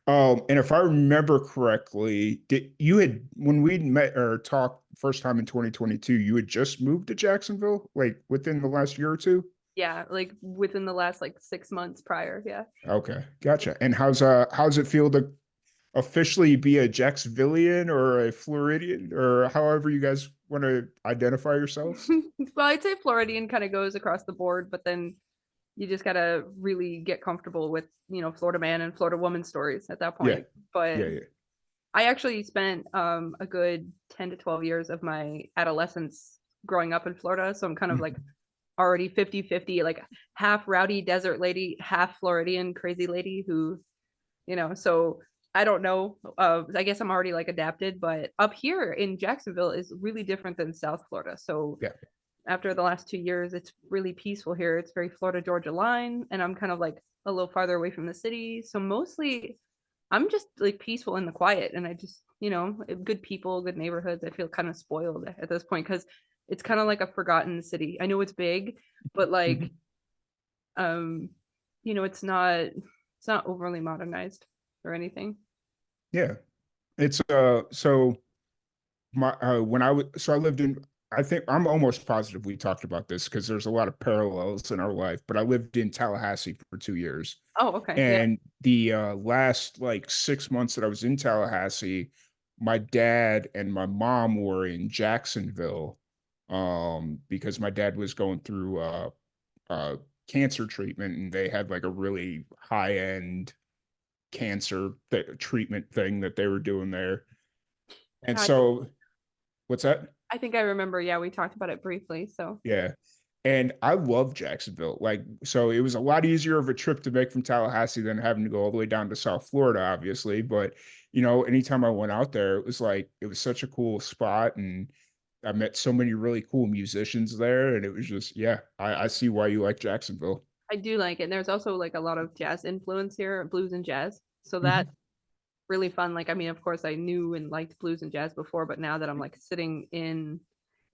And if I remember correctly, did you had when we met or talked first time in 2022, you had just moved to Jacksonville, like within the last year or two? Yeah, like within the last like 6 months prior. Yeah. Okay, gotcha. And how's it feel to officially be a Jacksonvillian or a Floridian or however you guys want to identify yourselves? Well, I'd say Floridian kind of goes across the board, but then you just gotta really get comfortable with, Florida man and Florida woman stories at that Yeah, point. But yeah, yeah. I actually spent a good 10 to 12 years of my adolescence growing up in Florida. So I'm kind of like Mhm. already 50-50, like half rowdy desert lady, half Floridian crazy lady so I don't know. I guess I'm already like adapted, but up here in Jacksonville is really different than South Florida. So Yeah. after the last 2 years, it's really peaceful here. It's very Florida Georgia line, and I'm kind of like a little farther away from the city. So mostly I'm just like peaceful in the quiet, and I just, good people, good neighborhoods. I feel kind of spoiled at this point because it's kind of like a forgotten city. I know it's big, but like, Mhm. um, it's not overly modernized or anything. Yeah. It's so my when I was so I lived in I think I'm almost positive we talked about this because there's a lot of parallels in our life, but I lived in Tallahassee for 2 years. Oh, okay, yeah, And the last like 6 months that I was in Tallahassee, my dad and my mom were in Jacksonville because my dad was going through uh cancer treatment and they had like a really high end cancer treatment thing that they were doing there. And yeah. so what's that? I think I remember. Yeah, we talked about it briefly. So Yeah. And I love Jacksonville. Like, so it was a lot easier of a trip to make from Tallahassee than having to go all the way down to South Florida, obviously. But, anytime I went out there, it was such a cool spot. And I met so many really cool musicians there. And it was just, yeah, I see why you like Jacksonville. I do like it. And there's also like a lot of jazz influence here, blues and jazz. So that Mhm. really fun. Like, I mean, of course, I knew and liked blues and jazz before, but now that I'm like sitting in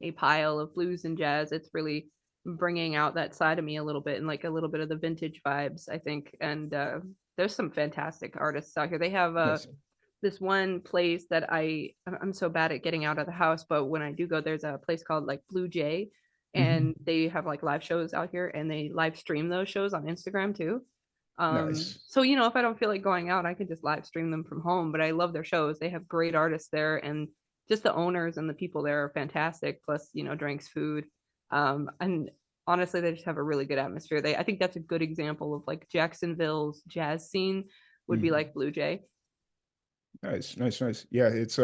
a pile of blues and jazz, it's really bringing out that side of me a little bit and like a little bit of the vintage vibes, I think. And there's some fantastic artists out here. They have Nice. this one place that I'm so bad at getting out of the house, but when I do go, there's a place called like Blue Jay, Mhm. and they have like live shows out here, and they live stream those shows on Instagram too. Nice. So if I don't feel like going out, I can just live stream them from home. But I love their shows. They have great artists there, and just the owners and the people there are fantastic. Plus, drinks, food, and honestly, they just have a really good atmosphere. I think that's a good example of like Jacksonville's jazz scene would be Mhm. like Blue Jay. Nice, nice, nice. Yeah, it's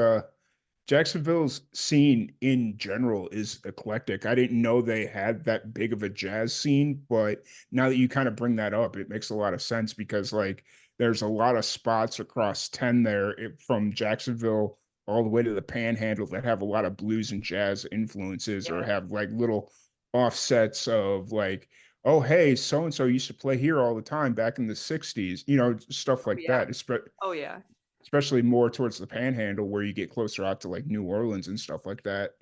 Jacksonville's scene in general is eclectic. I didn't know they had that big of a jazz scene, but now that you kind of bring that up, it makes a lot of sense because like there's a lot of spots across 10 there from Jacksonville all the way to the Panhandle that have a lot of blues and jazz influences or Yeah. have like little offsets of like, oh hey, so and so used to play here all the time back in the 60s, stuff Oh like yeah. that. Oh yeah. Especially more towards the Panhandle where you get closer out to like New Orleans and stuff like that.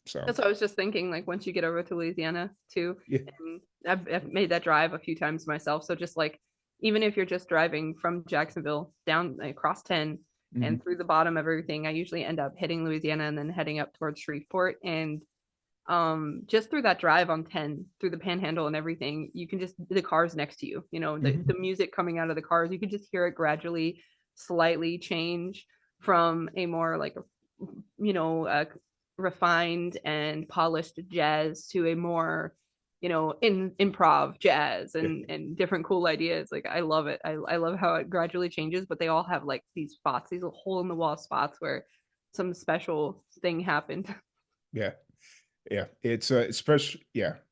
So That's what I was just thinking. Like once you get over to Louisiana too, yeah. and I've made that drive a few times myself. So just like even if you're just driving from Jacksonville down like, across 10 Mhm. and through the bottom of everything, I usually end up hitting Louisiana and then heading up towards Shreveport. And just through that drive on 10 through the Panhandle and everything, you can just the cars next to you, the Mhm. music coming out of the cars, you can just hear it gradually, slightly change from a more like you know uh, refined and polished jazz to a more in improv jazz Yeah. and different cool ideas. Like I love it. I love how it gradually changes, but they all have like these spots, these hole in the wall spots where some special thing happened. Yeah. Yeah. It's especially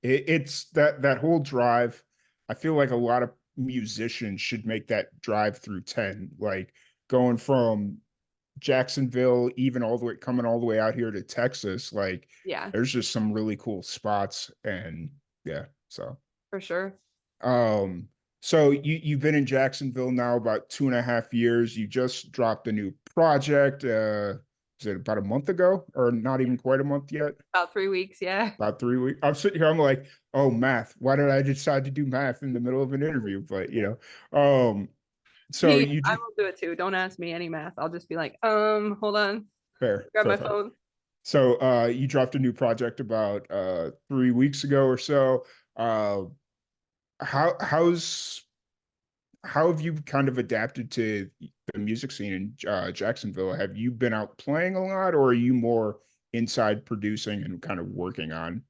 it's that whole drive. I feel like a lot of musicians should make that drive through 10, like going from Jacksonville, even all the way coming all the way out here to Texas. Like Yeah, there's just some really cool spots and yeah. for sure. Um, so you've been in Jacksonville now about 2.5 years. You just dropped a new project. Is it about a month ago or not even quite a month yet? About 3 weeks, yeah. About 3 weeks. I'm sitting here, I'm like, oh, math. Why did I decide to do math in the middle of an interview? But So Yeah, you I do will do it too. Don't ask me any math. I'll just be like, hold on, fair, grab fair, my fair. phone. So you dropped a new project about 3 weeks ago or so. Uh how how's how have you kind of adapted to the music scene in Jacksonville? Have you been out playing a lot, or are you more inside producing and kind of working on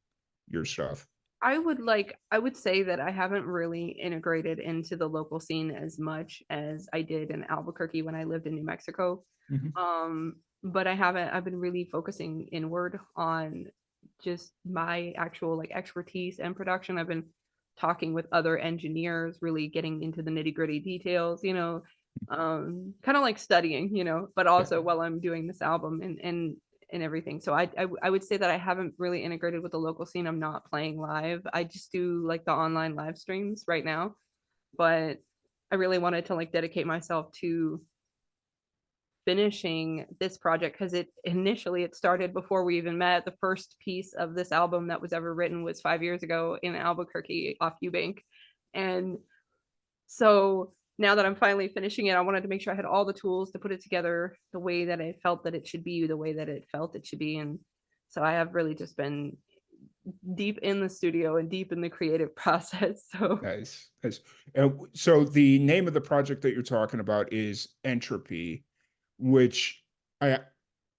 your stuff? I would say that I haven't really integrated into the local scene as much as I did in Albuquerque when I lived in New Mexico. Mhm. But I've been really focusing inward on just my actual like expertise and production. I've been talking with other engineers, really getting into the nitty-gritty details, kind of like studying, but Yeah. also while I'm doing this album and everything. So I would say that I haven't really integrated with the local scene. I'm not playing live. I just do like the online live streams right now, but I really wanted to like dedicate myself to finishing this project because it started before we even met. The first piece of this album that was ever written was 5 years ago in Albuquerque off Eubank. And so now that I'm finally finishing it, I wanted to make sure I had all the tools to put it together the way that I felt that it should be, the way that it felt it should be. And so I have really just been deep in the studio and deep in the creative process. So Nice, nice. So the name of the project that you're talking about is Entropy, which I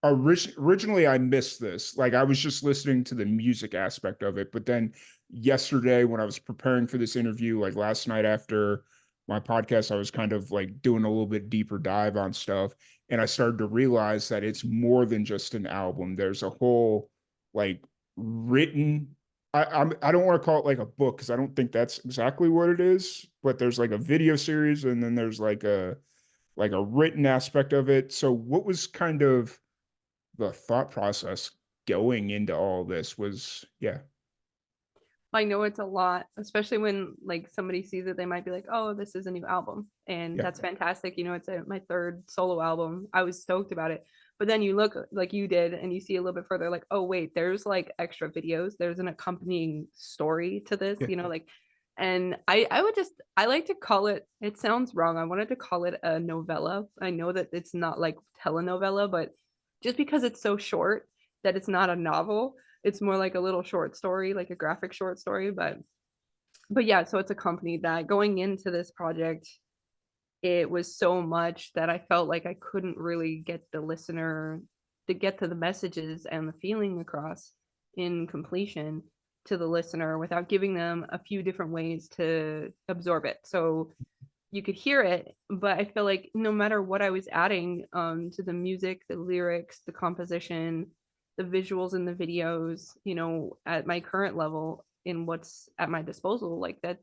originally I missed this. Like I was just listening to the music aspect of it, but then yesterday when I was preparing for this interview, like last night after my podcast, I was kind of like doing a little bit deeper dive on stuff, and I started to realize that it's more than just an album. There's a whole like written I don't want to call it like a book because I don't think that's exactly what it is, but there's like a video series and then there's like a written aspect of it. So what was kind of the thought process going into all this was yeah, I know it's a lot, especially when like somebody sees it, they might be like, "Oh, this is a new album," and yeah, that's fantastic. It's my third solo album. I was stoked about it, but then you look like you did, and you see a little bit further, like, "Oh, wait, there's like extra videos. There's an accompanying story to this." yeah, Like, and I would just I like to call it. It sounds wrong. I wanted to call it a novella. I know that it's not like telenovela, but just because it's so short that it's not a novel, it's more like a little short story, like a graphic short story, but yeah, so it's a company that going into this project, it was so much that I felt like I couldn't really get the listener to get to the messages and the feeling across in completion to the listener without giving them a few different ways to absorb it. So you could hear it, but I feel like no matter what I was adding to the music, the lyrics, the composition, the visuals in the videos, at my current level in what's at my disposal, like that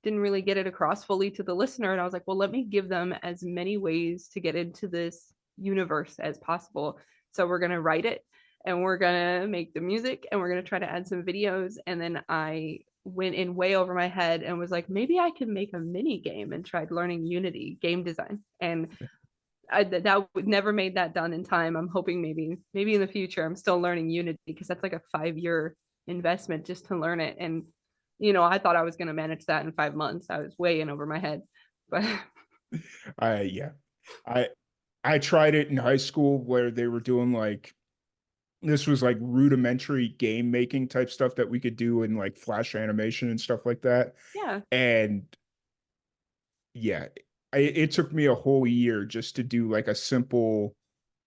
didn't really get it across fully to the listener. And I was like, well, let me give them as many ways to get into this universe as possible. So we're gonna write it and we're gonna make the music and we're gonna try to add some videos. And then I went in way over my head and was like, maybe I could make a mini game and tried learning Unity game design. And that would never made that done in time. I'm hoping maybe in the future I'm still learning Unity because that's like a 5 year investment just to learn it. And I thought I was going to manage that in 5 months. I was way in over my head, but I yeah, I I tried it in high school where they were doing like this was like rudimentary game making type stuff that we could do in like flash animation and stuff like that, yeah, and yeah, it took me a whole year just to do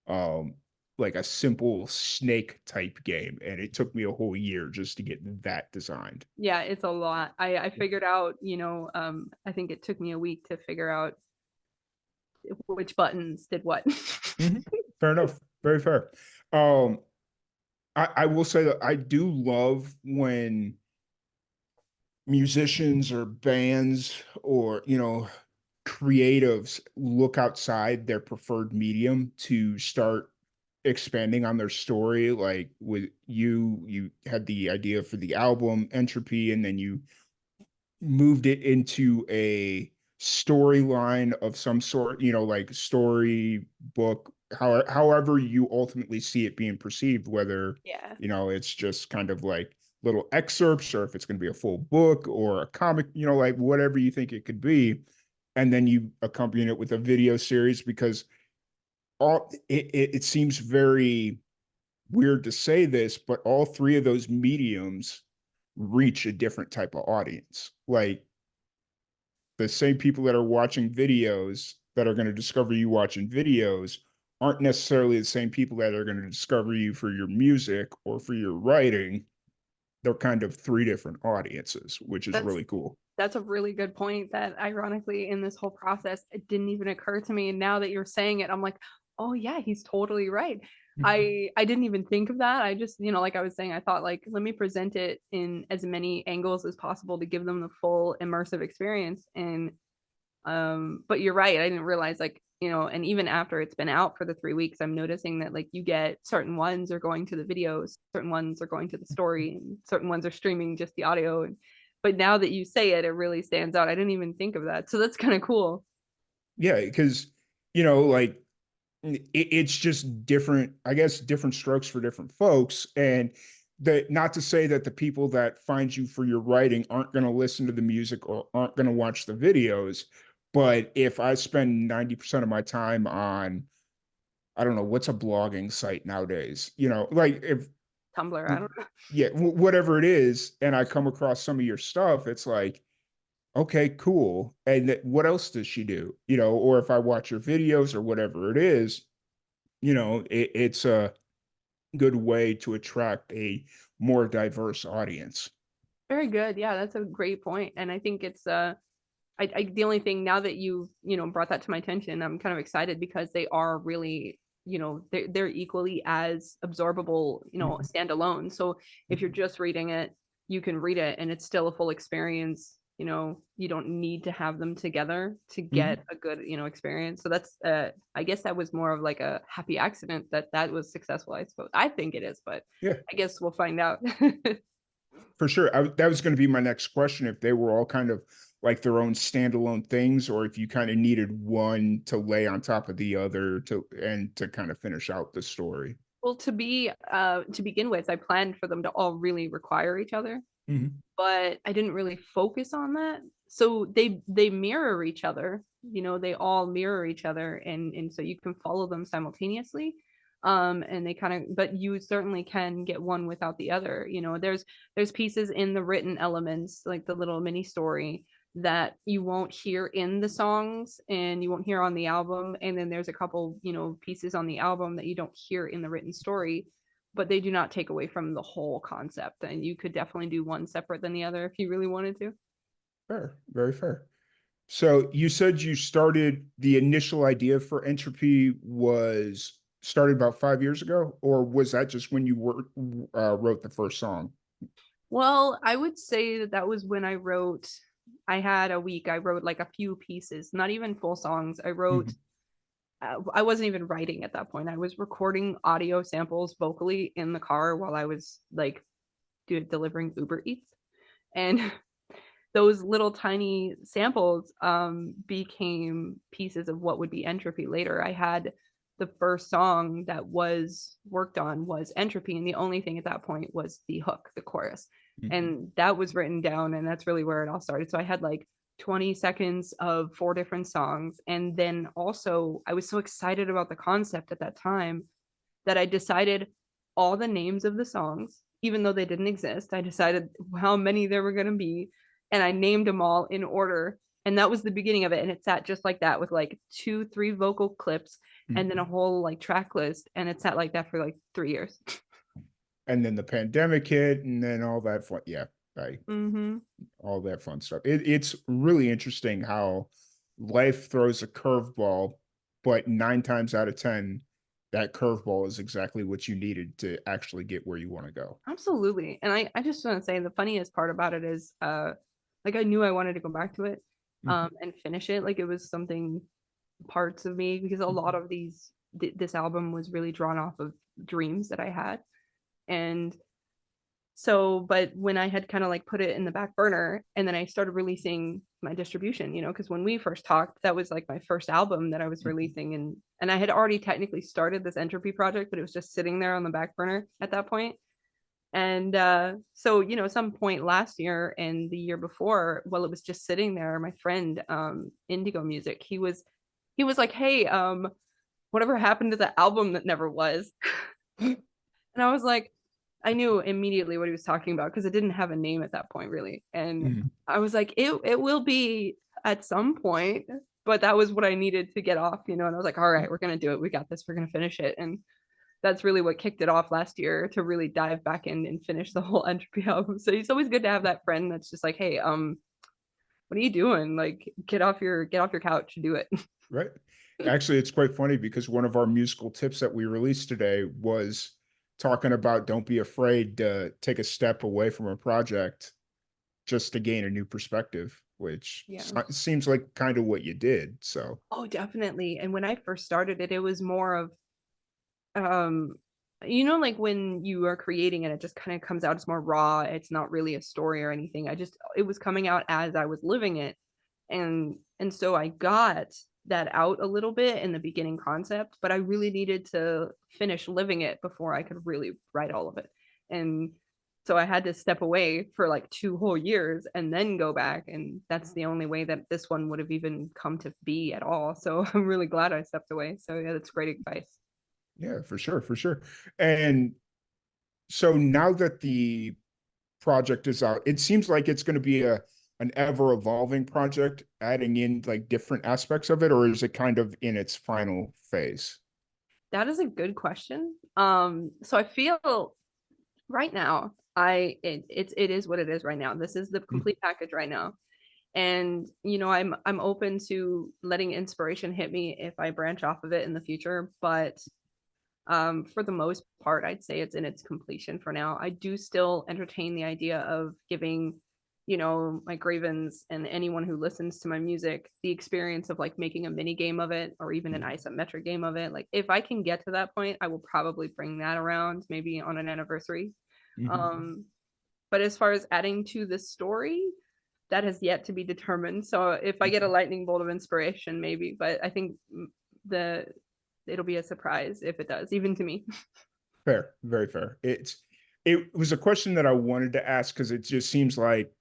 um like a simple snake type game, and it took me a whole year just to get that designed. yeah, it's a lot. I figured out, I think it took me a week to figure out which buttons did what. Mhm. Fair enough. Very fair. Um, I will say that I do love when musicians or bands or creatives look outside their preferred medium to start expanding on their story. Like with you had the idea for the album Entropy, and then you moved it into a storyline of some sort, like story book, however you ultimately see it being perceived, whether, Yeah. it's just kind of like little excerpts or if it's going to be a full book or a comic, like whatever you think it could be. and then you accompany it with a video series, because it seems very weird to say this, but all three of those mediums reach a different type of audience. Like the same people that are watching videos that are going to discover you watching videos aren't necessarily the same people that are going to discover you for your music or for your writing. They're kind of three different audiences, which is That's really cool. that's a really good point that ironically in this whole process it didn't even occur to me, and now that you're saying it I'm like, oh yeah, he's totally right. I didn't even think of that. I just, like I was saying, I thought like let me present it in as many angles as possible to give them the full immersive experience. And but you're right, I didn't realize like, and even after it's been out for the 3 weeks I'm noticing that like you get certain ones are going to the videos, certain ones are going to the story, and certain ones are streaming just the audio. And but now that you say it, it really stands out. I didn't even think of that, so that's kind of cool. Yeah, because like it's just different, I guess, different strokes for different folks. And that, not to say that the people that find you for your writing aren't going to listen to the music or aren't going to watch the videos. But if I spend 90% of my time on, I don't know, what's a blogging site nowadays, like if, Tumblr, I don't know. yeah, whatever it is, and I come across some of your stuff, it's like, okay, cool. And what else does she do? Or if I watch your videos or whatever it is, it's a good way to attract a more diverse audience. Very good, yeah, that's a great point. And I think it's the only thing now that you've brought that to my attention, I'm kind of excited because they are really, they're equally as absorbable, Mhm. standalone. So if you're Mhm. just reading it, you can read it and it's still a full experience. You don't need to have them together to Mhm. get a good, experience. So that's I guess that was more of like a happy accident that that was successful, I suppose. I think it is, but Yeah, I guess we'll find out. for sure. That was going to be my next question. If they were all kind of like their own standalone things, or if you kind of needed one to lay on top of the other to kind of finish out the story. Well, to begin with, I planned for them to all really require each other, Mhm. but I didn't really focus on that. So they mirror each other, they all mirror each other, and so you can follow them simultaneously. And they kind of, but you certainly can get one without the other. There's pieces in the written elements, like the little mini story that you won't hear in the songs and you won't hear on the album. And then there's a couple, pieces on the album that you don't hear in the written story, but they do not take away from the whole concept. And you could definitely do one separate than the other if you really wanted to. Fair, very fair. So you said you started, the initial idea for Entropy was started about 5 years ago, or was that just when you wrote the first song? Well, I would say that that was when I had a week, I wrote like a few pieces, not even full songs. Mhm. I wasn't even writing at that point. I was recording audio samples vocally in the car while I was like delivering Uber Eats. And those little tiny samples became pieces of what would be Entropy later. I had the first song that was worked on was Entropy, and the only thing at that point was the hook, the chorus. Mhm. And that was written down, and that's really where it all started. So I had like 20 seconds of 4 different songs. And then also, I was so excited about the concept at that time that I decided all the names of the songs, even though they didn't exist. I decided how many there were going to be, and I named them all in order. And that was the beginning of it. And it sat just like that with like 2, 3 vocal clips Mhm. and then a whole like track list. And it sat like that for like 3 years. And then the pandemic hit, and then all that fun. Yeah, I Mm-hmm. all that fun stuff. It's really interesting how life throws a curveball, but 9 times out of 10, that curveball is exactly what you needed to actually get where you want to go. Absolutely. And I just want to say the funniest part about it is like I knew I wanted to go back to it Mhm. and finish it. Like it was something parts of me because a lot Mhm. of this album was really drawn off of dreams that I had. And so, but when I had kind of like put it in the back burner and then I started releasing my distribution, because when we first talked, that was like my first album that I was Mhm. releasing, and I had already technically started this Entropy project, but it was just sitting there on the back burner at that point. And so, some point last year and the year before, while it was just sitting there, my friend, Indigo Music, he was like, "Hey, whatever happened to the album that never was?" And I was like, I knew immediately what he was talking about because it didn't have a name at that point, really. And Mhm. I was like, it will be at some point, but that was what I needed to get off, And I was like, all right, we're gonna do it. We got this. We're gonna finish it. And that's really what kicked it off last year to really dive back in and finish the whole Entropy album. So it's always good to have that friend that's just like, hey, what are you doing? Like, get off your couch and do it. Right. Actually, it's quite funny because one of our musical tips that we released today was talking about don't be afraid to take a step away from a project just to gain a new perspective, which Yeah. seems like kind of what you did. So, Oh, definitely. And when I first started it, it was more of um like when you are creating it, it just kind of comes out as more raw. It's not really a story or anything. It was coming out as I was living it. And so I got that out a little bit in the beginning concept, but I really needed to finish living it before I could really write all of it. And so I had to step away for like 2 whole years and then go back. And that's the only way that this one would have even come to be at all. So I'm really glad I stepped away. So yeah, that's great advice. yeah, for sure, for sure. And so now that the project is out, it seems like it's going to be a an ever evolving project, adding in like different aspects of it, or is it kind of in its final phase? That is a good question. So I feel right now, it is what it is right now. This is the Mhm, complete package right now. And I'm open to letting inspiration hit me if I branch off of it in the future. But for the most part, I'd say it's in its completion for now. I do still entertain the idea of giving, my Gravens and anyone who listens to my music the experience of like making a mini game of it or even an mhm, isometric game of it. Like if I can get to that point, I will probably bring that around maybe on an anniversary. mhm. Um, but as far as adding to the story, that has yet to be determined. So if I get a Okay. lightning bolt of inspiration, maybe, but I think the it'll be a surprise if it does, even to me. Fair, very fair. It was a question that I wanted to ask because it just seems like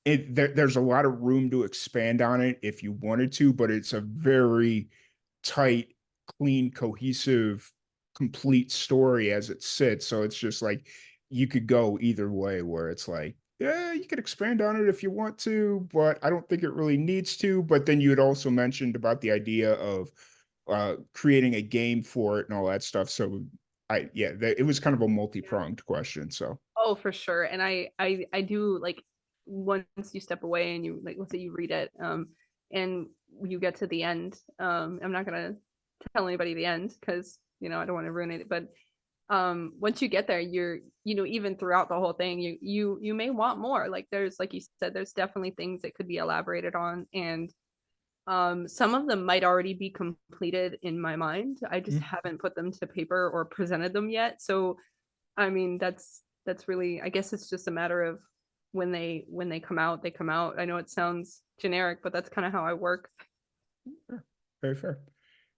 there's a lot of room to expand on it if you wanted to, but it's a very tight, clean, cohesive, complete story as it sits. So it's just like you could go either way where it's like, yeah, you could expand on it if you want to, but I don't think it really needs to. But then you had also mentioned about the idea of creating a game for it and all that stuff. So it was kind of a Yeah. multi-pronged question. So Oh, for sure. And I do like once you step away and you like let's say you read it, and you get to the end. I'm not gonna tell anybody the end because I don't want to ruin it. But once you get there, you're even throughout the whole thing, you may want more. Like there's like you said, there's definitely things that could be elaborated on, and some of them might already be completed in my mind. I just mm, haven't put them to paper or presented them yet. So I mean, that's really, I guess it's just a matter of when they come out, they come out. I know it sounds generic, but that's kind of how I work. fair, very fair.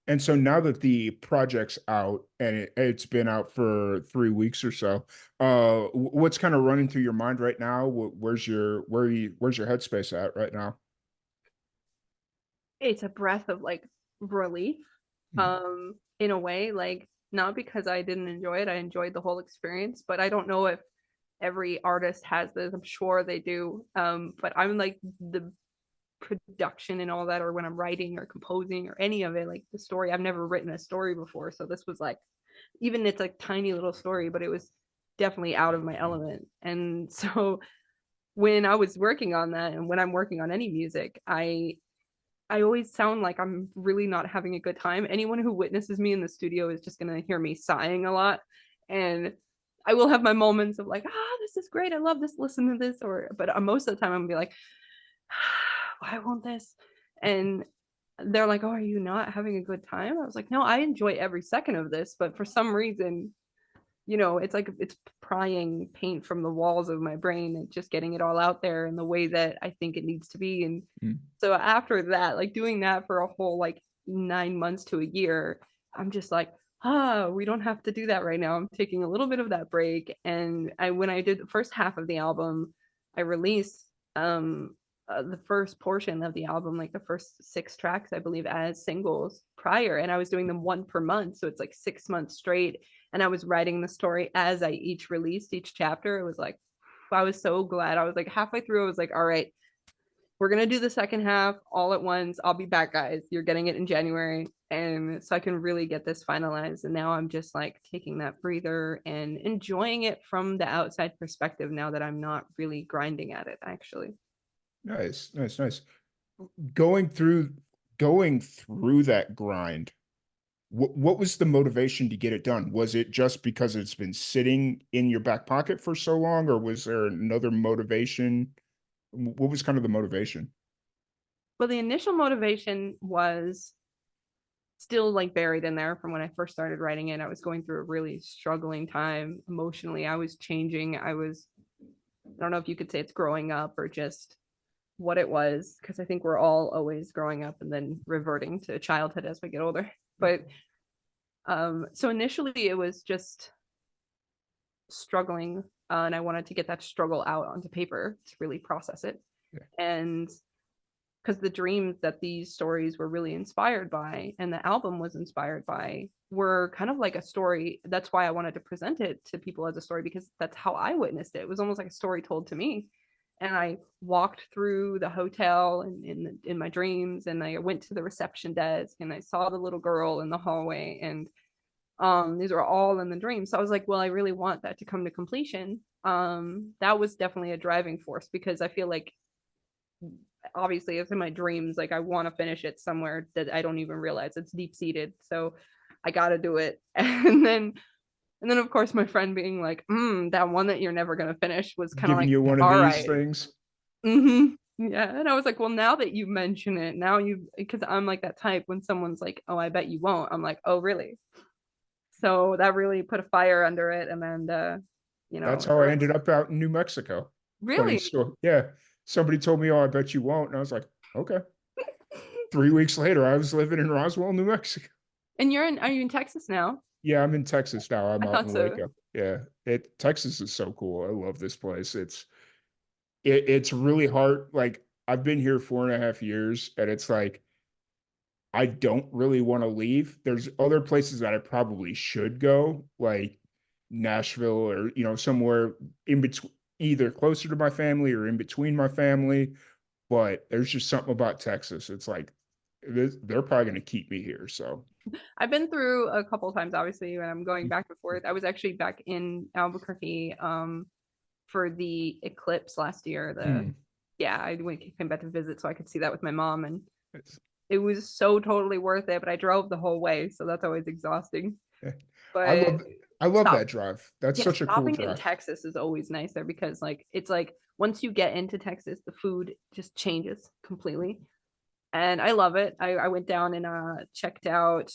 And so now that the project's out and it's been out for 3 weeks or so, what's kind of running through your mind right now? Where's your headspace at right now? It's a breath of like relief, Mm, in a way, like not because I didn't enjoy it. I enjoyed the whole experience, but I don't know if every artist has this. I'm sure they do. But I'm like the production and all that, or when I'm writing or composing or any of it, like the story. I've never written a story before, so this was like, even it's like tiny little story, but it was definitely out of my element. And so when I was working on that, and when I'm working on any music, I always sound like I'm really not having a good time. Anyone who witnesses me in the studio is just gonna hear me sighing a lot, and I will have my moments of like, this is great, I love this, listen to this, or but most of the time I'm gonna be like, why won't this? And they're like, oh, are you not having a good time? I was like, no, I enjoy every second of this, but for some reason, it's like it's prying paint from the walls of my brain and just getting it all out there in the way that I think it needs to be. And mm, so after that, like doing that for a whole like 9 months to a year, I'm just like, we don't have to do that right now. I'm taking a little bit of that break. And when I did the first half of the album, I released the first portion of the album, like the first 6 tracks, I believe, as singles prior. And I was doing them one per month. So it's like 6 months straight. And I was writing the story as I each released each chapter. It was like, I was so glad. I was like halfway through, I was like, all right, we're gonna do the second half all at once. I'll be back, guys. You're getting it in January. And so I can really get this finalized. And now I'm just like taking that breather and enjoying it from the outside perspective now that I'm not really grinding at it, actually. Nice, nice, nice. Going through going through that grind, what was the motivation to get it done? Was it just because it's been sitting in your back pocket for so long, or was there another motivation? What was kind of the motivation? Well, the initial motivation was still like buried in there from when I first started writing it. I was going through a really struggling time emotionally. I was changing. I don't know if you could say it's growing up or just what it was, because I think we're all always growing up and then reverting to childhood as we get older. But so initially it was just struggling, and I wanted to get that struggle out onto paper to really process it. Yeah. And because the dreams that these stories were really inspired by and the album was inspired by were kind of like a story. That's why I wanted to present it to people as a story, because that's how I witnessed it. It was almost like a story told to me. And I walked through the hotel in my dreams, and I went to the reception desk, and I saw the little girl in the hallway, and these are all in the dream. So I was like, well, I really want that to come to completion. That was definitely a driving force, because I feel like obviously it's in my dreams, like I want to finish it somewhere that I don't even realize it's deep seated, so I got to do it. And then of course my friend being like, that one that you're never going to finish was kind of Giving like, you one of all these right. things. Yeah, and I was like, well, now that you mention it, now you, because I'm like that type, when someone's like, oh, I bet you won't, I'm like, oh really? So that really put a fire under it. And then That's the how I rest. ended up out in New Mexico. Funny Really? story. Yeah. Somebody told me, "Oh, I bet you won't." And I was like, "Okay." 3 weeks later, I was living in Roswell, New Mexico. And are you in Texas now? Yeah, I'm in Texas now. I'm I out thought in so. Waco. Yeah. Texas is so cool. I love this place. It's really hard. Like, I've been here 4.5 years, and it's like I don't really want to leave. There's other places that I probably should go, like Nashville, or somewhere in between, either closer to my family or in between my family. But there's just something about Texas. It's like they're probably going to keep me here. So, I've been through a couple times, obviously, when I'm going back and forth. I was actually back in Albuquerque for the eclipse last year. hmm, Yeah, came back to visit so I could see that with my mom, and it's- it was so totally worth it. But I drove the whole way, so that's always exhausting. eh. I But love I love stop, that drive. That's yeah, such a cool stopping in drive. Texas is always nice there, because like it's like once you get into Texas, the food just changes completely, and I love it. I went down and checked out,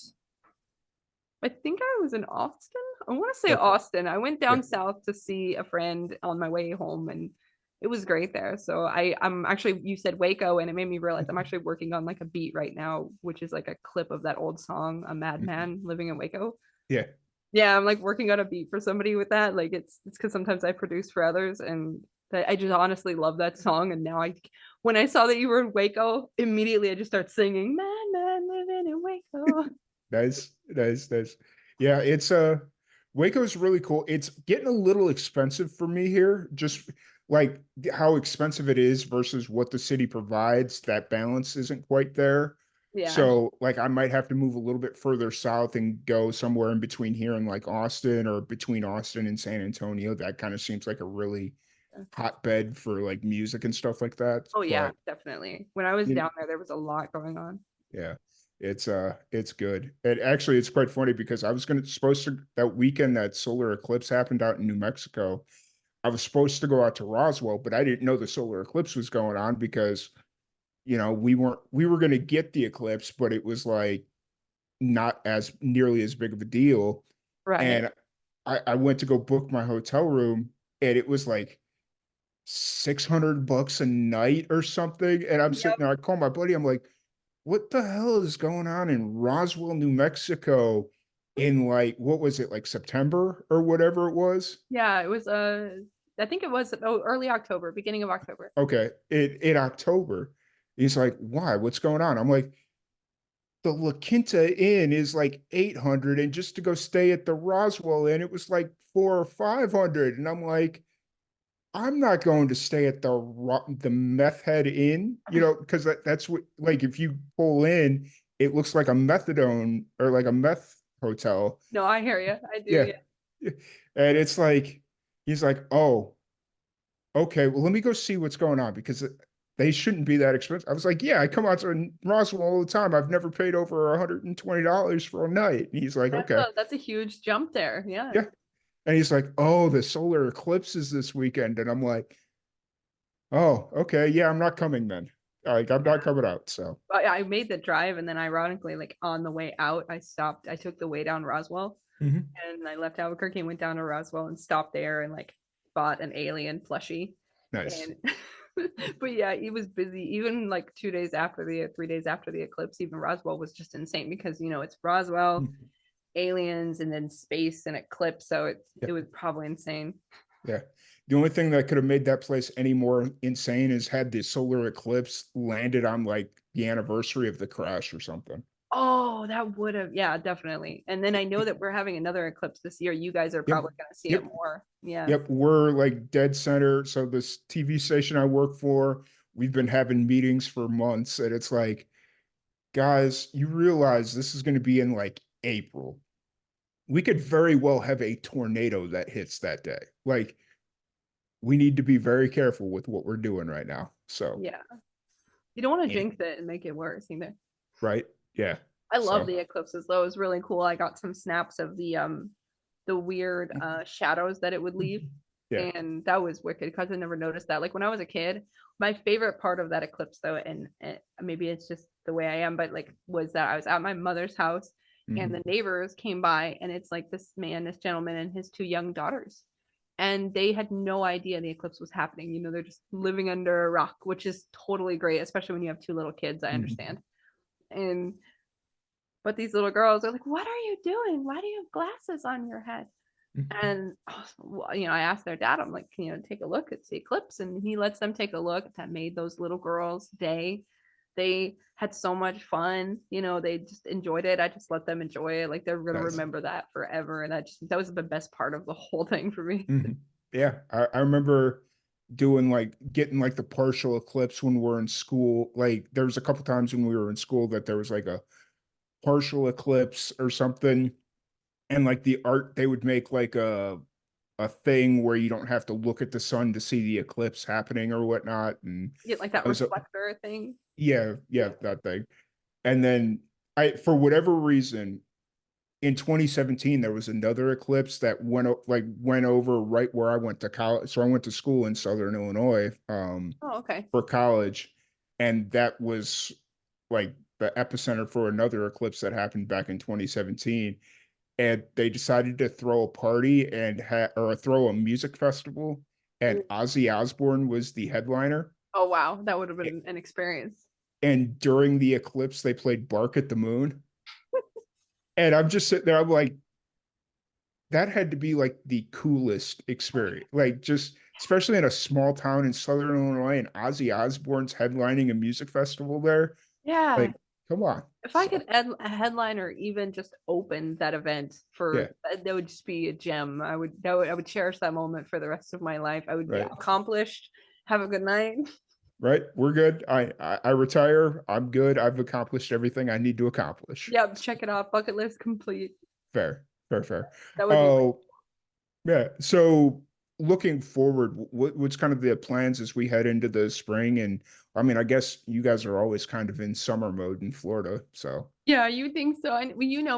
I think I was in Austin. I want to say Okay. Austin. I went Yeah. down south to see a friend on my way home, and it was great there. So I'm actually, you said Waco, and it made me realize I'm actually working on like a beat right now, which is like a clip of that old song, A Madman Living in Waco. Yeah. Yeah, I'm like working on a beat for somebody with that. Like it's because sometimes I produce for others, and I just honestly love that song. And now when I saw that you were in Waco, immediately I just start singing "Madman Living in Waco." Nice, nice, nice. Yeah, it's Waco's really cool. It's getting a little expensive for me here, just like how expensive it is versus what the city provides. That balance isn't quite there. Yeah. So, like, I might have to move a little bit further south and go somewhere in between here and like Austin, or between Austin and San Antonio. That kind of seems like a really hotbed for like music and stuff like that. Oh yeah, But definitely. When I was you down there was a lot going on. yeah, it's good. And actually it's quite funny because I was gonna supposed to, that weekend that solar eclipse happened out in New Mexico, I was supposed to go out to Roswell, but I didn't know the solar eclipse was going on because we were gonna get the eclipse, but it was like not as nearly as big of a deal. Right. And I went to go book my hotel room, and it was like $600 a night or something. And I'm sitting Yep. there, I call my buddy, I'm like, what the hell is going on in Roswell, New Mexico? in like what was it, like September or whatever it was? Yeah, it was I think it was early October, beginning of October. Okay, in October. He's like, why? What's going on? I'm like, the La Quinta Inn is like 800, and just to go stay at the Roswell Inn, it was like 4 or 500. And I'm like, I'm not going to stay at the meth head inn, because that's what, like, if you pull in, it looks like a methadone or like a meth hotel. No, I hear you. I do. Yeah. Yeah. And it's like, he's like, oh, okay, well, let me go see what's going on because they shouldn't be that expensive. I was like, yeah, I come out to Roswell all the time. I've never paid over $120 for a night. And he's like, okay, That's a huge jump there. Yeah. yeah. And he's like, oh, the solar eclipse is this weekend. And I'm like, oh, okay, yeah, I'm not coming then. Like, I'm not coming out. So, I made the drive, and then ironically, like on the way out, I stopped. I took the way down Roswell, mhm. and I left Albuquerque and went down to Roswell and stopped there and like bought an alien plushie. Nice. And but yeah, he was busy. Even like 2 days after the 3 days after the eclipse, even Roswell was just insane because it's Roswell, Mhm. aliens, and then space and eclipse. So Yeah, it was probably insane. yeah. The only thing that could have made that place any more insane is had the solar eclipse landed on like the anniversary of the crash or something. Oh, that would have, yeah, definitely. And then I know that we're having another eclipse this year. You guys are Yep. probably going to see it Yep. more. Yeah. Yep. We're like dead center. So this TV station I work for, we've been having meetings for months, and it's like, guys, you realize this is going to be in like April. We could very well have a tornado that hits that day. Like, we need to be very careful with what we're doing right now. So, Yeah. You don't want to and, jinx it and make it worse either. right. Yeah. I love So, the eclipses though. It was really cool. I got some snaps of the weird shadows that it would leave. yeah. And that was wicked because I never noticed that. Like when I was a kid, my favorite part of that eclipse though, and maybe it's just the way I am, but like was that I was at my mother's house and Mhm. the neighbors came by and it's like this gentleman and his two young daughters. And they had no idea the eclipse was happening. They're just living under a rock, which is totally great, especially when you have two little kids. I Mhm. understand. And but these little girls are like, "What are you doing? Why do you have glasses on your head?" Mhm. And I asked their dad, I'm like, take a look at the eclipse, and he lets them take a look. That made those little girls' day. They had so much fun. They just enjoyed it. I just let them enjoy it. Like they're gonna Nice. remember that forever. And that was the best part of the whole thing for me. Mhm. Yeah. I remember doing like getting like the partial eclipse when we're in school. Like, there was a couple times when we were in school that there was like a partial eclipse or something, and like the art they would make like a thing where you don't have to look at the sun to see the eclipse happening or whatnot. And Get like that I was reflector thing. yeah, yeah, Yeah. that thing. And then I, for whatever reason, in 2017 there was another eclipse that went over right where I went to college. So I went to school in Southern Illinois Oh, okay. for college, and that was like the epicenter for another eclipse that happened back in 2017. And they decided to throw a party and or throw a music festival, and Ozzy Osbourne was the headliner. Oh wow, that would have been an experience. And during the eclipse, they played "Bark at the Moon," and I'm just sitting there. I'm like, that had to be like the coolest experience. Like, just especially in a small town in Southern Illinois, and Ozzy Osbourne's headlining a music festival there. Yeah. Like, come on. If I So could a headline or even just open that event yeah, that would just be a gem. I would cherish that moment for the rest of my life. I would be right. accomplished. Have a good night. Right. We're good. I retire. I'm good. I've accomplished everything I need to accomplish. Yep, check it off. Bucket list complete. Fair, fair, fair. That would be really Oh, yeah. So looking forward, what's kind of the plans as we head into the spring? And I mean, I guess you guys are always kind of in summer mode in Florida. So Yeah, you think so. And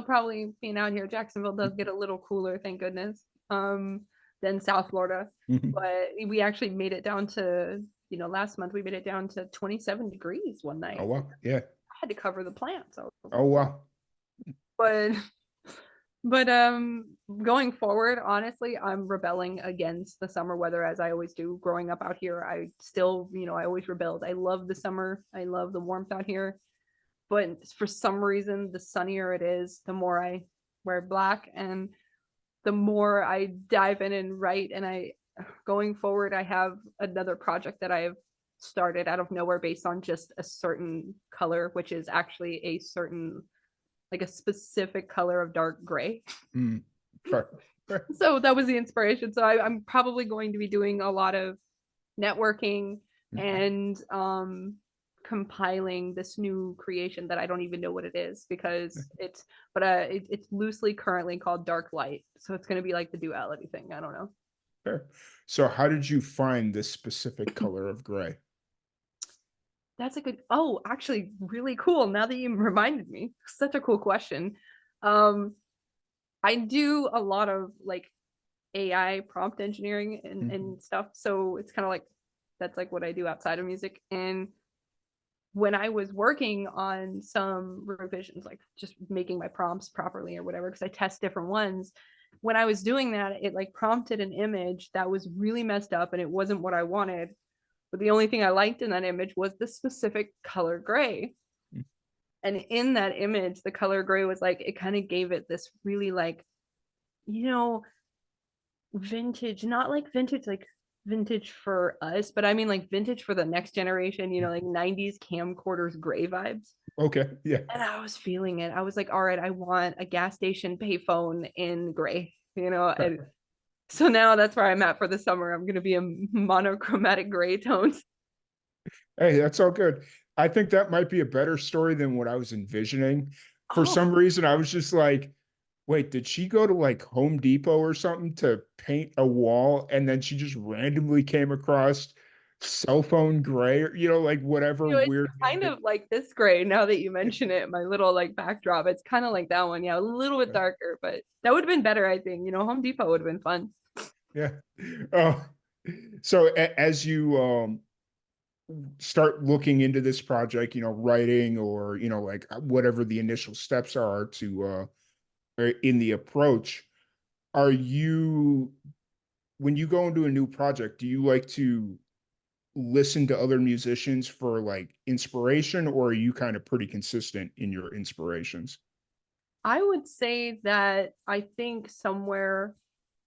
probably being out here, Jacksonville does get a little cooler, thank goodness, than South Florida. mhm. But we actually made it down to, last month we made it down to 27 degrees one Oh night. wow. Yeah. I had to cover the plants. I was Oh like, wow. but but going forward, honestly, I'm rebelling against the summer weather as I always do. Growing up out here, I still, I always rebelled. I love the summer. I love the warmth out here. But for some reason, the sunnier it is, the more I wear black. And the more I dive in and write, and I going forward, I have another project that I've started out of nowhere based on just a certain color, which is actually a certain, like a specific color of dark gray. Mm. Okay. Okay. So that was the inspiration. So I'm probably going to be doing a lot of networking and compiling this new creation that I don't even know what it is because it's loosely currently called dark light. So it's going to be like the duality thing. I don't know. Sure. So how did you find this specific color of gray? That's a good, oh, actually really cool. Now that you reminded me, such a cool question. Um, I do a lot of like AI prompt engineering Mhm. and stuff. So it's kind of like that's like what I do outside of music. And when I was working on some revisions, like just making my prompts properly or whatever, because I test different ones, when I was doing that, it like prompted an image that was really messed up and it wasn't what I wanted. But the only thing I liked in that image was the specific color gray. Mm. And in that image, the color gray was like, it kind of gave it this really like, you know, vintage, not like vintage, like vintage for us, but I mean like vintage for the next generation, like 90s camcorders gray vibes. Okay. Yeah. And I was feeling it. I was like, all right, I want a gas station payphone in gray. And so now that's where I'm at for the summer. I'm going to be a monochromatic gray tones. Hey, that's all good. I think that might be a better story than what I was envisioning. For some Oh, reason, I was just like, wait, did she go to like Home Depot or something to paint a wall and then she just randomly came across cell phone gray or, like whatever it's weird name kind it. of like this gray now that you mention it. My little like backdrop, it's kind of like that one. Yeah, a little bit darker, but that would have been better, I think. Home Depot would have been fun. Yeah. Oh, so as you start looking into this project, writing or, like whatever the initial steps are to in the approach, are you when you go into a new project, do you like to listen to other musicians for like inspiration or are you kind of pretty consistent in your inspirations? I would say that I think somewhere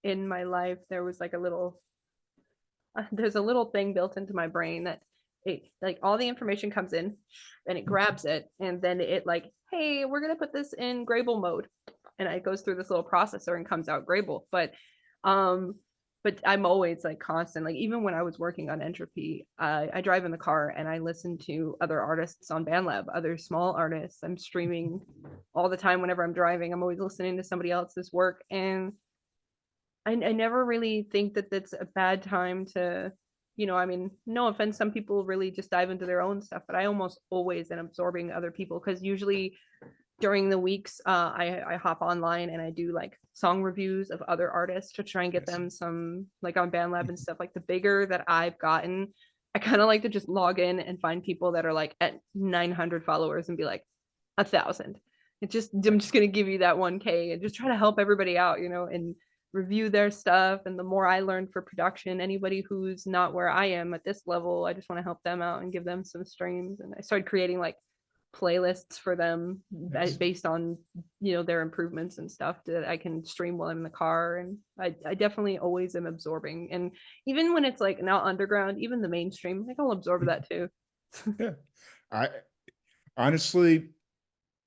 in my life there was like a little there's a little thing built into my brain that it like all the information comes in and it grabs it and then it like, hey, we're gonna put this in Grable mode, and it goes through this little processor and comes out Grable. Um, but I'm always like constant. Like even when I was working on Entropy, I drive in the car and I listen to other artists on BandLab, other small artists. I'm streaming all the time whenever I'm driving. I'm always listening to somebody else's work, and I never really think that that's a bad time to, I mean, no offense, some people really just dive into their own stuff, but I almost always am absorbing other people because usually during the weeks, I hop online and I do like song reviews of other artists to try and get Yes. them some like on BandLab and stuff. Like the bigger that I've gotten, I kind of like to just log in and find people that are like at 900 followers and be like 1,000. I'm just gonna give you that 1K and just try to help everybody out, and review their stuff. And the more I learn for production, anybody who's not where I am at this level, I just want to help them out and give them some streams. And I started creating like playlists for them Yes. based on their improvements and stuff that I can stream while I'm in the car. And I definitely always am absorbing. And even when it's like now underground, even the mainstream, like I'll absorb that too. Yeah. I honestly,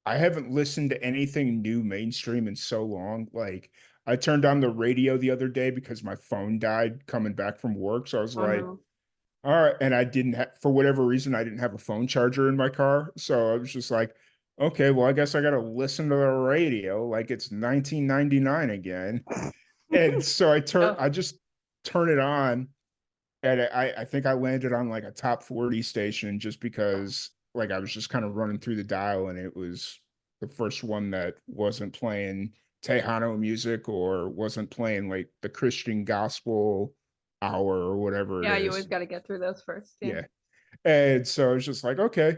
I haven't listened to anything new mainstream in so long. Like, I turned on the radio the other day because my phone died coming back from work. So I was Oh like, no. all right. And I didn't have, for whatever reason, I didn't have a phone charger in my car. So I was just like, okay, well, I guess I got to listen to the radio like it's 1999 again. And so Yeah. I just turn it on and I think I landed on like a top 40 station just because like I was just kind of running through the dial and it was the first one that wasn't playing Tejano music or wasn't playing like the Christian gospel hour or whatever it Yeah, you always is. got to get through those first. Yeah. Yeah. And so it's just like, okay.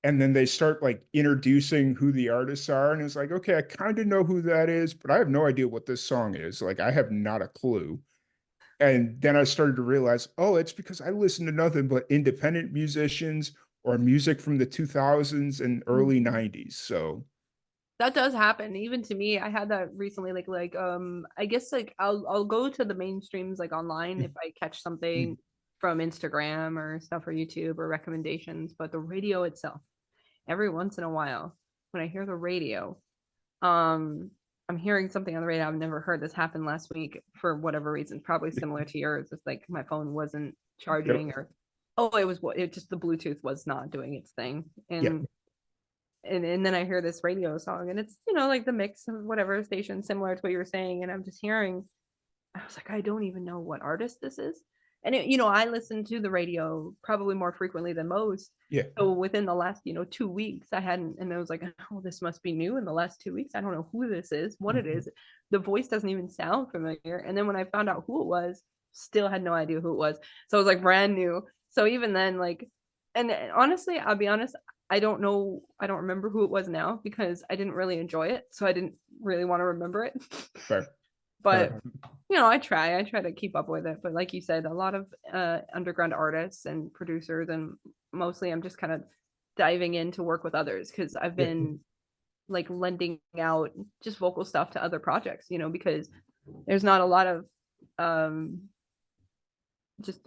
And then they start like introducing who the artists are. And it's like, okay, I kind of know who that is, but I have no idea what this song is. Like, I have not a clue. And then I started to realize, oh, it's because I listen to nothing but independent musicians or music from the 2000s and early Mhm. 90s. So, That does happen. Even to me, I had that recently. I guess like I'll go to the mainstreams like online if I catch something from Instagram or stuff or YouTube or recommendations. But the radio itself, every once in a while, when I hear the radio, um, I'm hearing something on the radio I've never heard. This happened last week for whatever reason, probably similar to yours. It's like my phone wasn't charging Yep. or it was what it just the Bluetooth was not doing its thing. Yeah. And then I hear this radio song and it's, like the mix of whatever station similar to what you were saying. And I'm just hearing, I was like, I don't even know what artist this is. And I listen to the radio probably more frequently than most. Yeah. So within the last, 2 weeks, I hadn't, and I was like, oh, this must be new in the last 2 weeks. I don't know who this is, what it Mhm. is. The voice doesn't even sound familiar. And then when I found out who it was, still had no idea who it was. So it was like brand new. So even then, like, and honestly, I'll be honest, I don't know, I don't remember who it was now because I didn't really enjoy it. So I didn't really want to remember it. Fair. But Fair. I try to keep up with it. But like you said, a lot of underground artists and producers, and mostly I'm just kind of diving in to work with others because I've Yeah. been like lending out just vocal stuff to other projects, because there's not a lot of um, just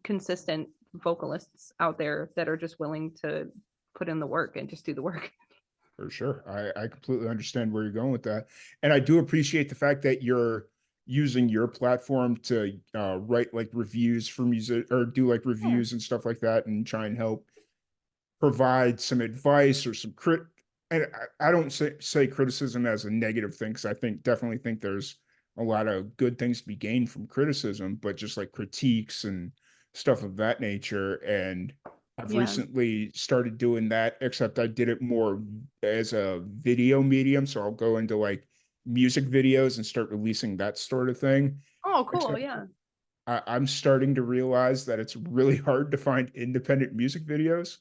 consistent vocalists out there that are just willing to put in the work and just do the work. For sure. I completely understand where you're going with that. And I do appreciate the fact that you're using your platform to write like reviews for music or do like Yeah. reviews and stuff like that and try and help provide some advice or some and I don't say criticism as a negative thing because I definitely think there's a lot of good things to be gained from criticism, but just like critiques and stuff of that nature. And I've Yeah. recently started doing that, except I did it more as a video medium. So I'll go into like music videos and start releasing that sort of thing. Oh, cool. Except Yeah. I'm starting to realize that it's really hard to find independent music videos.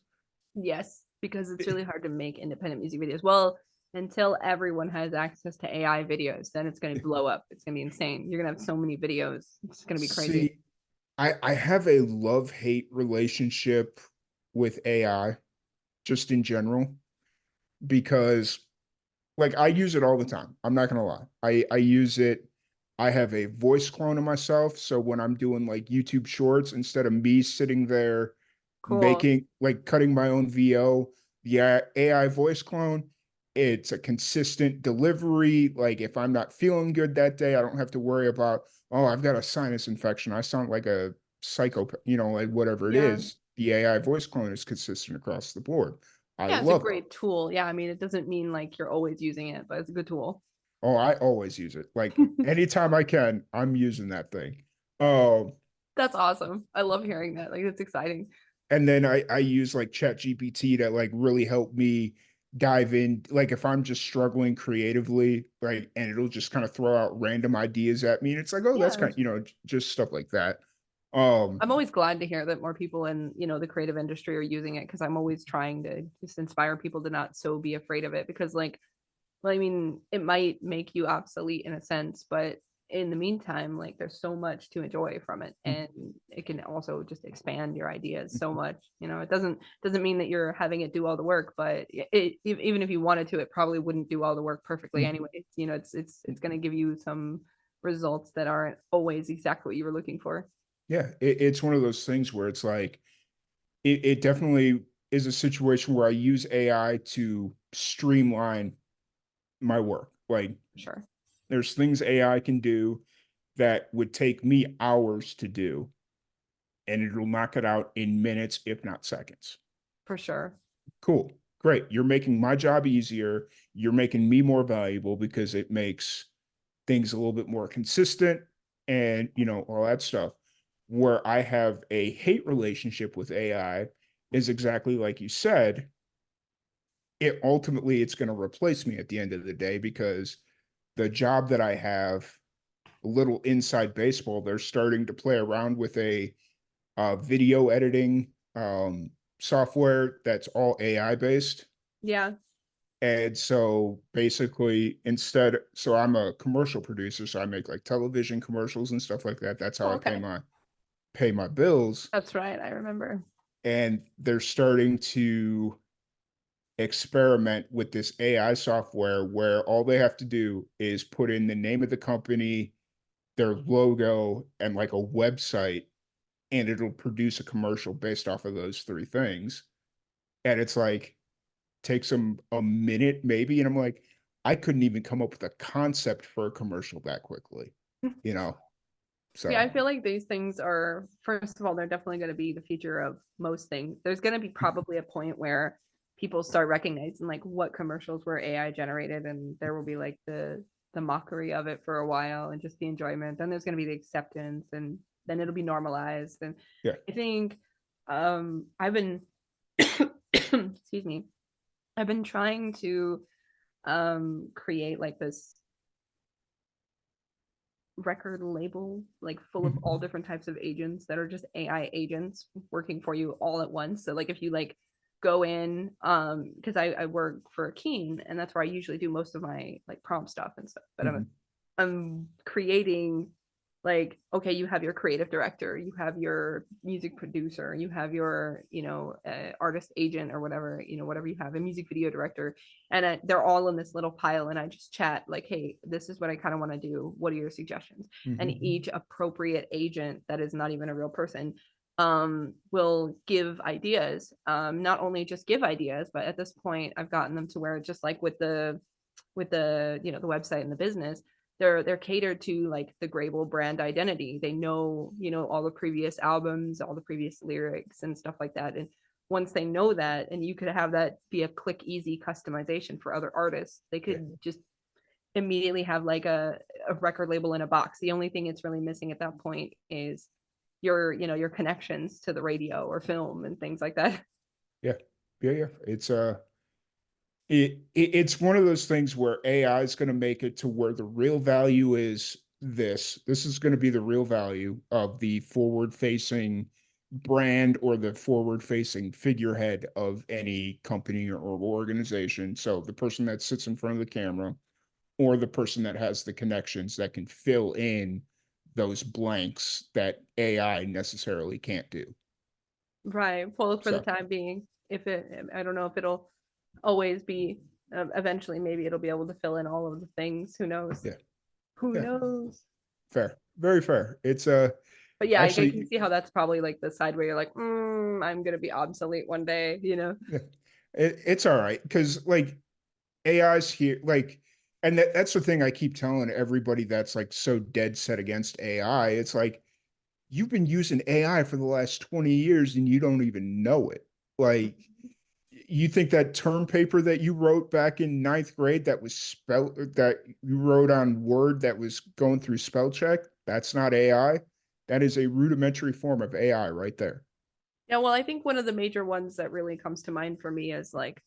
Yes, because it's really hard to make independent music videos. Well, until everyone has access to AI videos, then it's going to blow up. It's going to be insane. You're going to have so many videos. It's going to be crazy. See, I have a love-hate relationship with AI just in general because like I use it all the time. I'm not gonna lie. I use it. I have a voice clone of myself. So when I'm doing like YouTube shorts, instead of me sitting there Cool. making like cutting my own VO, the AI voice clone, it's a consistent delivery. Like if I'm not feeling good that day, I don't have to worry about, oh, I've got a sinus infection. I sound like a psychopath, like whatever it Yeah. is. The AI voice clone is consistent across the board. I Yeah, it's a love it. great tool. Yeah, I mean, it doesn't mean like you're always using it, but it's a good tool. Oh, I always use it. Like anytime I can, I'm using that thing. Um, That's awesome. I love hearing that. Like, it's exciting. and then I use like Chat GPT to like really help me dive in. Like if I'm just struggling creatively, like, and it'll just kind of throw out random ideas at me, and it's like, oh, that's Yeah. kind of just stuff like that. Um, I'm always glad to hear that more people in, the creative industry are using it because I'm always trying to just inspire people to not so be afraid of it because like well, I mean, it might make you obsolete in a sense, but in the meantime, like there's so much to enjoy from it, and it can also just expand your ideas so much. It doesn't mean that you're having it do all the work, but even if you wanted to, it probably wouldn't do all the work perfectly anyway. It's going to give you some results that aren't always exactly what you were looking for. yeah, it's one of those things where it's like it definitely is a situation where I use AI to streamline my work. Like Sure, there's things AI can do that would take me hours to do, and it'll knock it out in minutes, if not seconds. for sure. Cool. Great. You're making my job easier. You're making me more valuable because it makes things a little bit more consistent and, all that stuff. Where I have a hate relationship with AI is exactly like you said. It's going to replace me at the end of the day because the job that I have, a little inside baseball, they're starting to play around with a video editing software that's all AI based. Yeah. And so basically, so I'm a commercial producer, so I make like television commercials and stuff like that. That's how Oh, I okay. pay my bills. That's right. I remember. And they're starting to experiment with this AI software where all they have to do is put in the name of the company, their logo, and like a website, and it'll produce a commercial based off of those three things. And it's like takes them a minute maybe, and I'm like, I couldn't even come up with a concept for a commercial that quickly, you know? Yeah, So I feel like these things are, first of all, they're definitely going to be the future of most things. There's going to be probably a point where people start recognizing like what commercials were AI generated, and there will be like the mockery of it for a while and just the enjoyment. Then there's going to be the acceptance, and then it'll be normalized. And yeah. I think I've been excuse me, I've been trying to create like this record label like full of all Mhm. different types of agents that are just AI agents working for you all at once. So like if you like go in, because I work for Keen, and that's where I usually do most of my like prompt stuff and stuff. But Mhm. I'm creating, like, okay, you have your creative director, you have your music producer, you have your, artist agent or whatever, whatever you have, a music video director, and they're all in this little pile, and I just chat like, hey, this is what I kind of want to do, what are your suggestions? And Mhm. each appropriate agent that is not even a real person will give ideas, not only just give ideas, but at this point I've gotten them to where, just like with the the website and the business, they're catered to like the Grable brand identity. They know, all the previous albums, all the previous lyrics and stuff like that. And once they know that, and you could have that be a quick, easy customization for other artists, they Yeah. could just immediately have like a record label in a box. The only thing it's really missing at that point is your connections to the radio or film and things like that. Yeah. Yeah. Yeah. It's one of those things where AI is going to make it to where the real value is this. This is going to be the real value of the forward facing brand or the forward facing figurehead of any company or organization. So the person that sits in front of the camera or the person that has the connections that can fill in those blanks that AI necessarily can't do. Right. Well, for the So, time being, if it, I don't know if it'll always be. Eventually, maybe it'll be able to fill in all of the things. Who knows? yeah, Who yeah, knows? fair, very fair. It's But yeah, I can actually, see how that's probably like the side where you're like, I'm gonna be obsolete one day, you know? yeah, it's all right because like AI's here, like, and that's the thing I keep telling everybody that's like so dead set against AI. It's like you've been using AI for the last 20 years and you don't even know it. Like, you think that term paper that you wrote back in ninth grade that was spelled that you wrote on Word that was going through spell check, that's not AI. That is a rudimentary form of AI right there. Yeah, well, I think one of the major ones that really comes to mind for me is like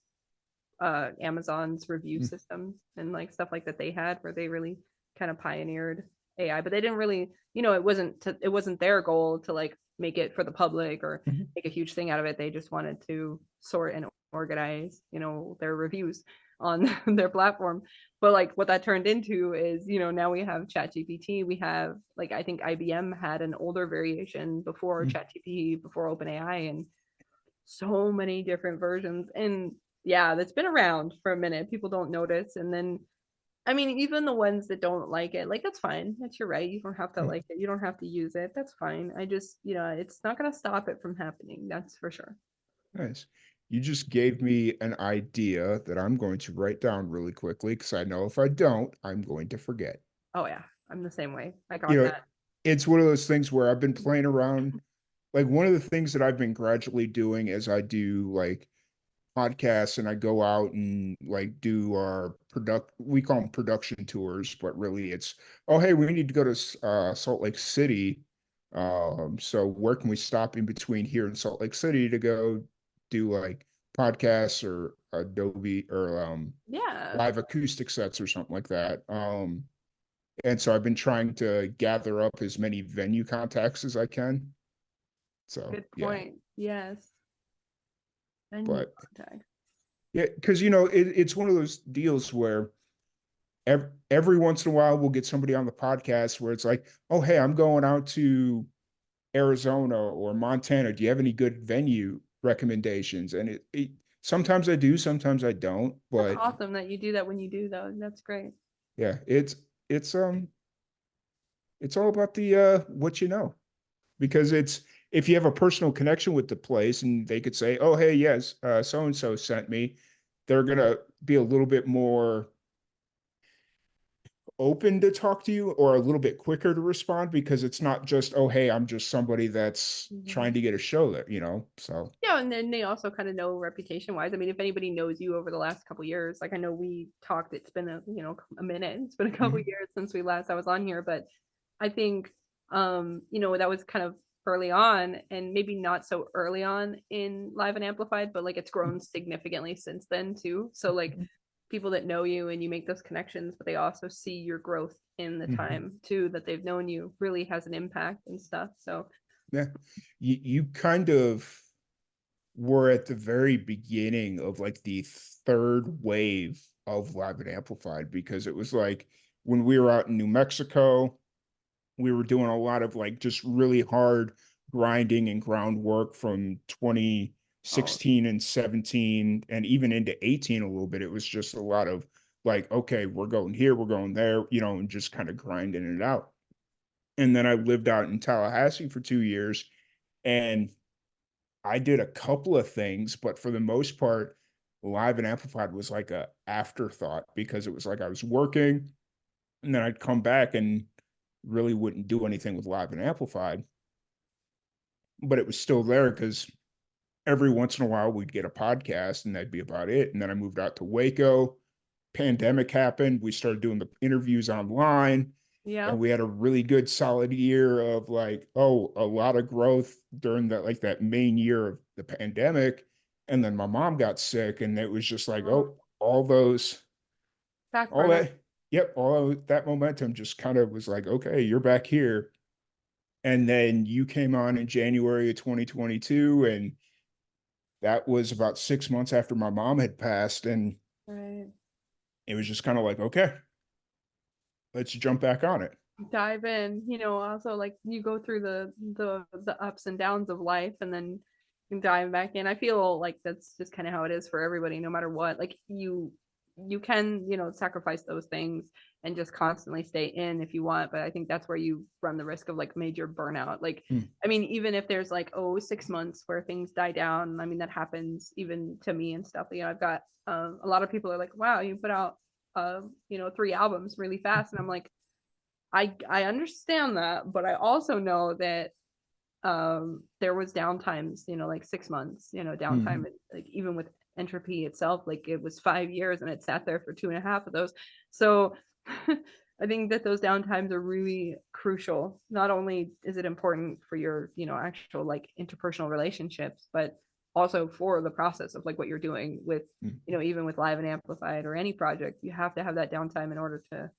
Amazon's review Mm, systems and like stuff like that they had, where they really kind of pioneered AI, but they didn't really, it wasn't their goal to like make it for the public or mhm, make a huge thing out of it. They just wanted to sort and organize, their reviews on their platform. But like what that turned into is, now we have ChatGPT. We have, like, I think IBM had an older variation before mm. ChatGPT, before OpenAI, and so many different versions. And yeah, that's been around for a minute. People don't notice. And then, I mean, even the ones that don't like it, like, that's fine. That's your right. You don't have to Yeah, like it. You don't have to use it. That's fine. I just, it's not going to stop it from happening. That's for sure. nice. You just gave me an idea that I'm going to write down really quickly because I know if I don't, I'm going to forget. Oh, yeah. I'm the same way. I You got know, that. it's one of those things where I've been playing around. Like one of the things that I've been gradually doing as I do like podcasts and I go out and like do our we call them production tours, but really it's, oh hey, we need to go to Salt Lake City. So where can we stop in between here and Salt Lake City to go do like podcasts or Adobe or Yeah. live acoustic sets or something like that. And so I've been trying to gather up as many venue contacts as I can. So Good yeah, point. Yes. Venue but contact. yeah, because it's one of those deals where every once in a while we'll get somebody on the podcast where it's like, oh hey, I'm going out to Arizona or Montana. Do you have any good venue recommendations? And it Sometimes I do, sometimes I don't, That's but awesome that you do that when you do, though. That's great. yeah, it's it's all about the what you know, because it's if you have a personal connection with the place and they could say, "Oh, hey, yes, so and so sent me," they're gonna be a little bit more open to talk to you or a little bit quicker to respond because it's not just, "Oh, hey, I'm just somebody that's trying Mhm. to get a show there," you know? So, Yeah, and then they also kind of know reputation wise. I mean, if anybody knows you over the last couple years, like I know we talked, it's been a minute. It's been a couple mhm, years since we last I was on here, but I think that was kind of early on and maybe not so early on in Live and Amplified, but like it's grown significantly since then too. So like mhm, people that know you and you make those connections, but they also see your growth in the mhm. time too that they've known you really has an impact and stuff. So Yeah. You kind of were at the very beginning of like the third wave of Live and Amplified because it was like when we were out in New Mexico, we were doing a lot of like just really hard grinding and groundwork from oh 2016 and 17 and even into 18 a little bit. It was just a lot of like, okay, we're going here, we're going there, you know, and just kind of grinding it out. And then I lived out in Tallahassee for 2 years and I did a couple of things, but for the most part, Live and Amplified was like a afterthought because it was like I was working and then I'd come back and really wouldn't do anything with Live and Amplified, but it was still there because every once in a while we'd get a podcast and that'd be about it. And then I moved out to Waco. Pandemic happened. We started doing the interviews online yeah. and we had a really good solid year of like, oh, a lot of growth during that, like that main year of the pandemic. And then my mom got sick and it was just like, Oh, oh, all those, back all burner. that, yep, all of that momentum just kind of was like, okay, you're back here. And then you came on in January of 2022 and that was about 6 months after my mom had passed. And Right. it was just kind of like, okay, let's jump back on it. Dive in, also like you go through the ups and downs of life and then you dive back in. I feel like that's just kind of how it is for everybody, no matter what. Like you can, sacrifice those things and just constantly stay in if you want, but I think that's where you run the risk of like major burnout. Like, Mm, I mean, even if there's like, oh, 6 months where things die down, I mean, that happens even to me and stuff. I've got a lot of people are like, wow, you put out 3 albums really fast. And I'm like, I understand that, but I also know that there was downtimes, like 6 months, downtime, mhm. like even with entropy itself, like it was 5 years and it sat there for 2.5 of those. So I think that those downtimes are really crucial. Not only is it important for your, actual like interpersonal relationships, but also for the process of like what you're doing with, Mm, even with Live and Amplified or any project, you have to have that downtime in order to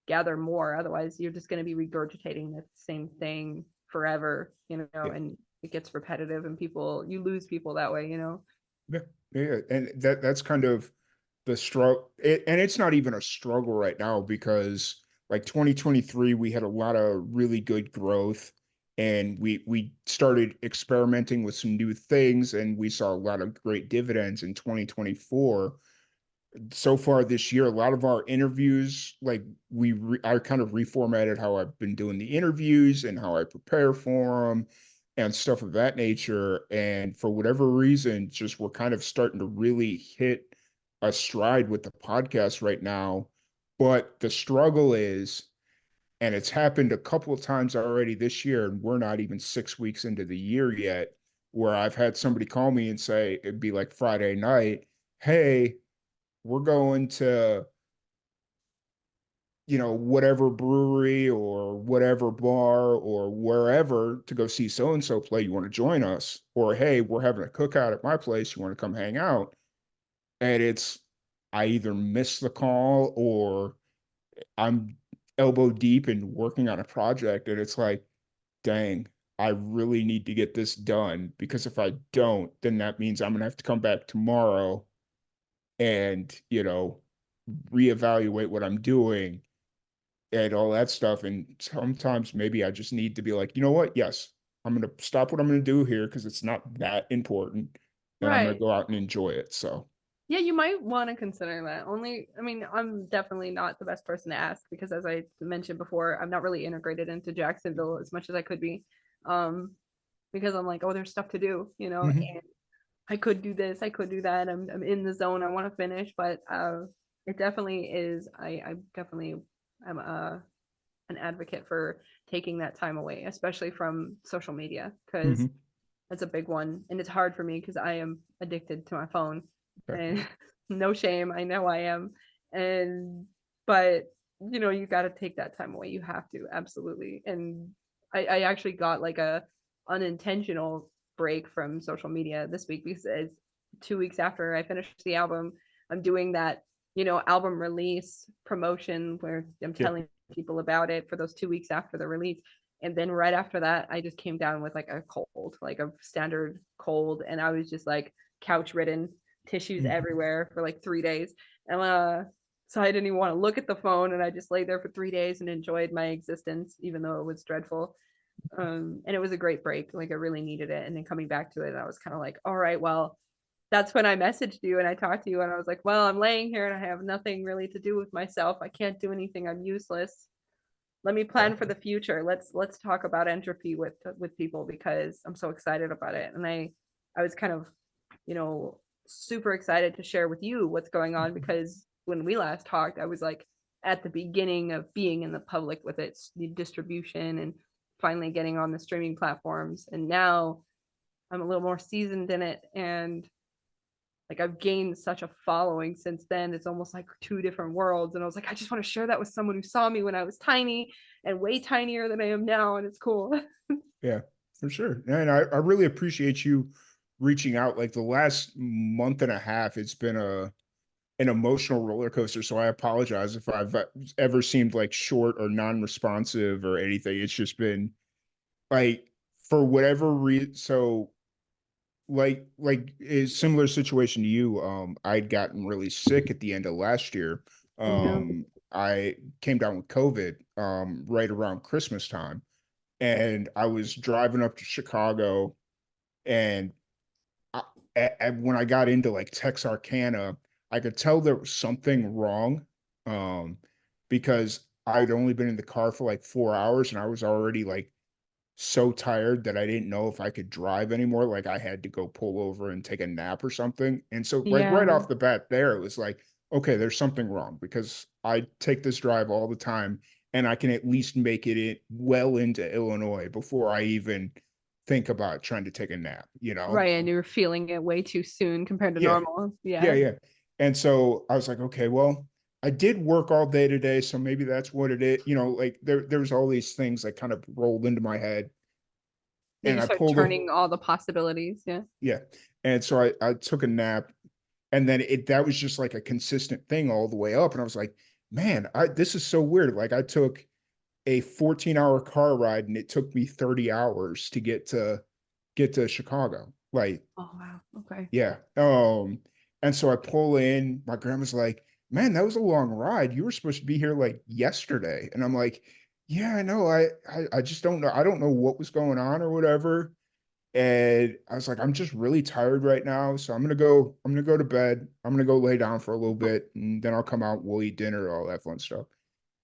gather more. Otherwise, you're just going to be regurgitating the same thing forever, yeah, and it gets repetitive and you lose people that way. yeah, yeah, and that's kind of the struggle, and it's not even a struggle right now because like 2023, we had a lot of really good growth, and we started experimenting with some new things, and we saw a lot of great dividends in 2024. So far this year, a lot of our interviews, like I kind of reformatted how I've been doing the interviews and how I prepare for them and stuff of that nature. And for whatever reason, just we're kind of starting to really hit a stride with the podcast right now. But the struggle is, and it's happened a couple of times already this year, and we're not even 6 weeks into the year yet, where I've had somebody call me and say, it'd be like Friday night, hey, we're going to, whatever brewery or whatever bar or wherever to go see so and so play. You want to join us? Or, hey, we're having a cookout at my place. You want to come hang out? And I either miss the call or I'm elbow deep in working on a project. And it's like, dang, I really need to get this done because if I don't, then that means I'm going to have to come back tomorrow and, reevaluate what I'm doing and all that stuff. And sometimes maybe I just need to be like, you know what? Yes, I'm going to stop what I'm going to do here because it's not that important. and I'm gonna Right. go out and enjoy it. So Yeah, you might want to consider that. Only, I mean, I'm definitely not the best person to ask because, as I mentioned before, I'm not really integrated into Jacksonville as much as I could be. Um, because I'm like, oh, there's stuff to do, mhm, and I could do this, I could do that. I'm in the zone. I want to finish, but it definitely is. I definitely am an advocate for taking that time away, especially from social media, because mhm, that's a big one, and it's hard for me because I am addicted to my phone, okay, and no shame, I know I am, and but you got to take that time away. You have to absolutely, and I actually got like a unintentional break from social media this week because it's 2 weeks after I finished the album. I'm doing that album release promotion where I'm yeah, telling people about it for those 2 weeks after the release, and then right after that, I just came down with like a cold, like a standard cold. And I was just like couch ridden, tissues mhm, everywhere for like 3 days. And so I didn't even want to look at the phone. And I just lay there for 3 days and enjoyed my existence, even though it was dreadful. And it was a great break. Like I really needed it. And then coming back to it, I was kind of like, all right, well, that's when I messaged you and I talked to you and I was like, well, I'm laying here and I have nothing really to do with myself. I can't do anything. I'm useless. Let me plan for exactly. the future. Let's talk about entropy with people because I'm so excited about it. And I was kind of, you know, super excited to share with you what's going on because when we last talked, I was like at the beginning of being in the public with its distribution and finally getting on the streaming platforms. And now I'm a little more seasoned in it and like I've gained such a following since then. It's almost like two different worlds. And I was like, I just want to share that with someone who saw me when I was tiny and way tinier than I am now. And it's cool. Yeah, for sure. And I really appreciate you reaching out. Like the last month and a half, it's been an emotional roller coaster. So I apologize if I've ever seemed like short or non-responsive or anything. It's just been like for whatever reason. So like a similar situation to you. I'd gotten really sick at the end of last year. Oh no. I came down with COVID right around Christmas time, and I was driving up to Chicago, and when I got into like Texarkana, I could tell there was something wrong, um, because I'd only been in the car for like 4 hours, and I was already like so tired that I didn't know if I could drive anymore. Like I had to go pull over and take a nap or something. And so, like right Yeah. off the bat, there it was like, okay, there's something wrong because I take this drive all the time, and I can at least make it well into Illinois before I even think about trying to take a nap, you know? Right. And you're feeling it way too soon compared to Yeah, normal. yeah, Yeah. yeah. And so I was like, okay, well, I did work all day today, so maybe that's what it is. Like there's all these things that kind of rolled into my head, Then and you I start pulled a turning all the possibilities. Yeah. yeah. And so I took a nap, and then that was just like a consistent thing all the way up. And I was like, man, this is so weird. Like I took a 14-hour car ride, and it took me 30 hours to get to Chicago. Like, Oh wow. Okay. yeah. And so I pull in, my grandma's like, man, that was a long ride. You were supposed to be here like yesterday. And I'm like, yeah, I know. I just don't know. I don't know what was going on or whatever. And I was like, I'm just really tired right now. So I'm gonna go to bed. I'm gonna go lay down for a little bit, and then I'll come out, we'll eat dinner, all that fun stuff.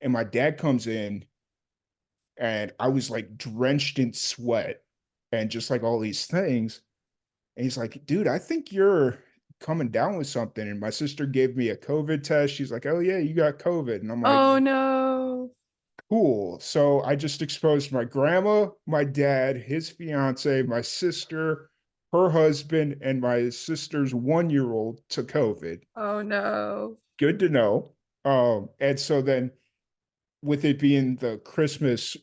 And my dad comes in, and I was like drenched in sweat and just like all these things. And he's like, dude, I think you're coming down with something. And my sister gave me a COVID test. She's like, oh yeah, you got COVID. And I'm like, Oh no. cool. So I just exposed my grandma, my dad, his fiance, my sister, her husband, and my sister's 1 year old to COVID. Oh no. Good to know. And so then with it being the Christmas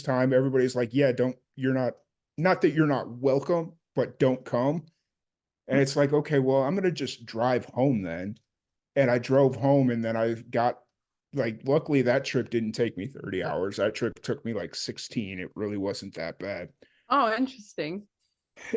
time, everybody's like, yeah, don't not that you're not welcome, but don't come. And it's like, okay, well, I'm gonna just drive home then. And I drove home, and then I got like, luckily that trip didn't take me 30 hours. That trip took me like 16. It really wasn't that bad. Oh, interesting.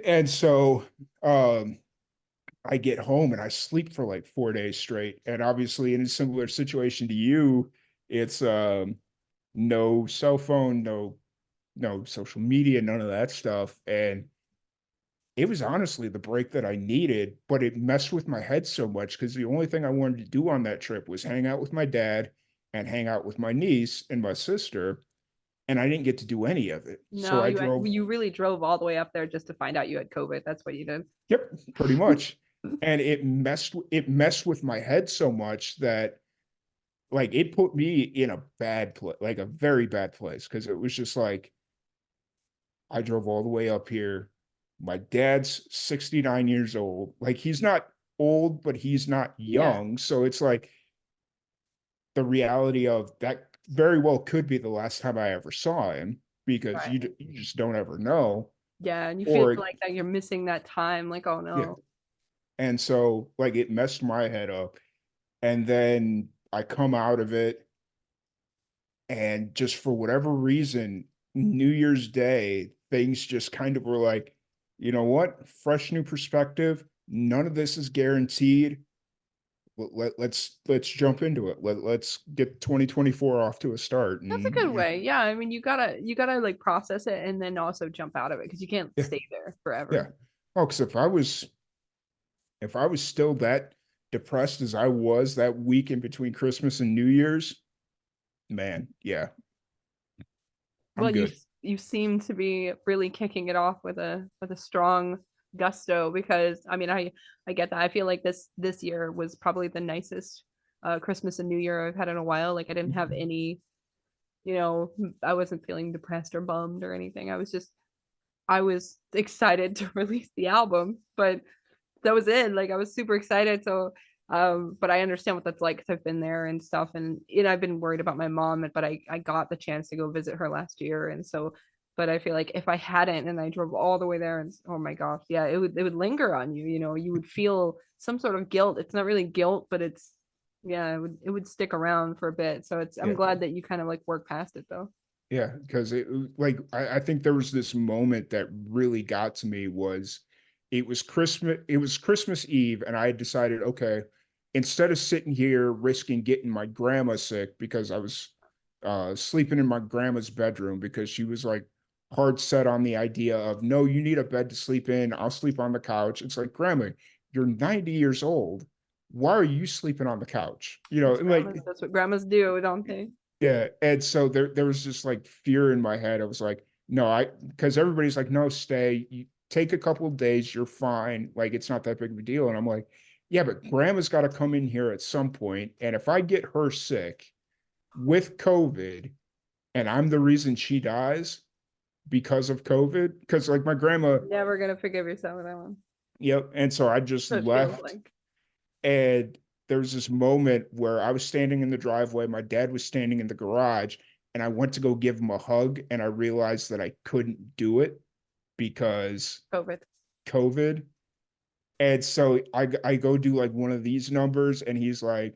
And so I get home and I sleep for like 4 days straight. And obviously, in a similar situation to you, it's no cell phone, no social media, none of that stuff. And it was honestly the break that I needed, but it messed with my head so much because the only thing I wanted to do on that trip was hang out with my dad and hang out with my niece and my sister, and I didn't get to do any of it. So No, I drove, you really drove all the way up there just to find out you had COVID. That's what you did. yep, pretty much. And it messed with my head so much that like it put me in a bad place, like a very bad place, because it was just like I drove all the way up here. My dad's 69 years old. Like he's not old, but he's not Yeah, young. So it's like the reality of that very well could be the last time I ever saw him because right. you just don't ever know. Yeah, and you feel Or like that you're missing that time. Like, oh yeah. no. And so like it messed my head up. And then I come out of it and just for whatever reason, New Year's Day, things just kind of were like, you know what? Fresh new perspective. None of this is guaranteed. Let's jump into it. Let's get 2024 off to a start. That's a And good way. Yeah, I mean, you gotta like process it and then also jump out of it because you can't yeah, stay there yeah. forever. Oh, because if I was still that depressed as I was that week in between Christmas and New Year's, man, yeah, Well, I'm good. you seem to be really kicking it off with a strong gusto because I mean, I get that. I feel like this year was probably the nicest Christmas and New Year I've had in a while. Like I didn't have any, you know, I wasn't feeling depressed or bummed or anything. I was excited to release the album, but that was it. Like I was super excited. So, but I understand what that's like because I've been there and stuff, and I've been worried about my mom, but I got the chance to go visit her last year, and so, but I feel like if I hadn't and I drove all the way there, and oh my gosh, yeah, it would linger on you. You know, you would feel some sort of guilt. It's not really guilt, but it's yeah, it would stick around for a bit. So it's I'm Yeah. glad that you kind of like work past it though. Yeah, because like I think there was this moment that really got to me was it was Christmas Eve and I had decided, okay, instead of sitting here risking getting my grandma sick because I was sleeping in my grandma's bedroom because she was like hard set on the idea of no, you need a bed to sleep in. I'll sleep on the couch. It's like, grandma, you're 90 years old. Why are you sleeping on the couch? That's And like grandmas. That's what grandmas do, don't they? yeah, and so there was just like fear in my head. I was like, no, because everybody's like, no, stay. You take a couple of days, you're fine. Like it's not that big of a deal. And I'm like, yeah, but grandma's got to come in here at some point. And if I get her sick with COVID and I'm the reason she dies because of COVID, because like my grandma, Never gonna forgive yourself with that one. yep. And so I just That's what it feels left. like. And there was this moment where I was standing in the driveway, my dad was standing in the garage, and I went to go give him a hug, and I realized that I couldn't do it because COVID. COVID. And so I go do like one of these numbers, and he's like,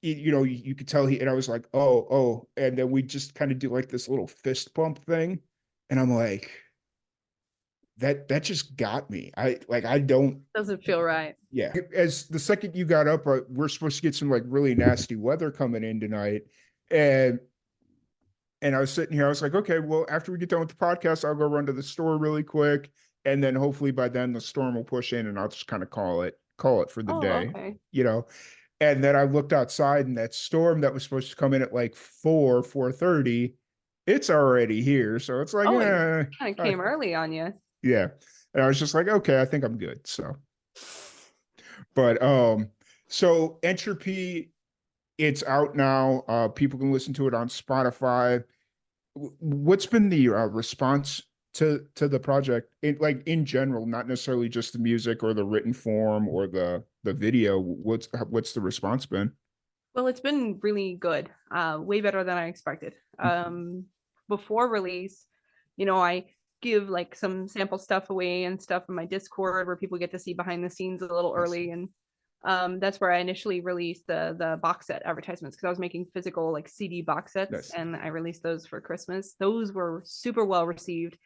you could tell and I was like, oh, and then we just kind of do like this little fist bump thing, and I'm like, that just got me. I don't Doesn't feel right. Yeah. As the second you got up, we're supposed to get some like really nasty weather coming in tonight. And I was sitting here, I was like, okay, well, after we get done with the podcast, I'll go run to the store really quick. And then hopefully by then the storm will push in and I'll just kind of call it for the Oh, day, okay. you know. And then I looked outside and that storm that was supposed to come in at like 4:30, it's already here. So it's like, Oh, it kind of came early on you. yeah. And I was just like, okay, I think I'm good. So but so Entropy, it's out now. People can listen to it on Spotify. What's been the response to the project in general, not necessarily just the music or the written form or the video? What's the response been? Well, it's been really good. Way better than I expected. Before release, I give like some sample stuff away and stuff in my Discord where people get to see behind the scenes a little Nice, early, and that's where I initially released the box set advertisements because I was making physical like CD box sets, nice, and I released those for Christmas. Those were super well received,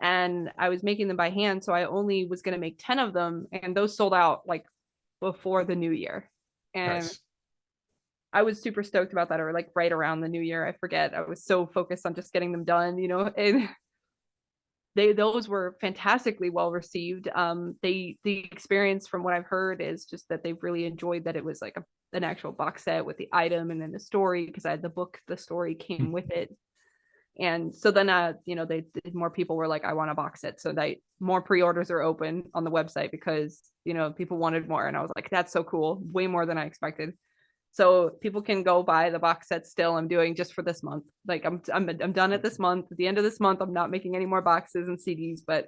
and I was making them by hand, so I only was going to make 10 of them, and those sold out like before the new year. And nice. I was super stoked about that, or like right around the new year. I forget. I was so focused on just getting them done, and those were fantastically well received. The experience from what I've heard is just that they've really enjoyed that it was like an actual box set with the item and then the story, because I had the book, the story came with it. And so then they more people were like, I want a box set, so that more pre-orders are open on the website because people wanted more, and I was like, that's so cool, way more than I expected. So people can go buy the box set still. I'm doing just for this month. Like I'm done at this month. At the end of this month, I'm not making any more boxes and CDs, but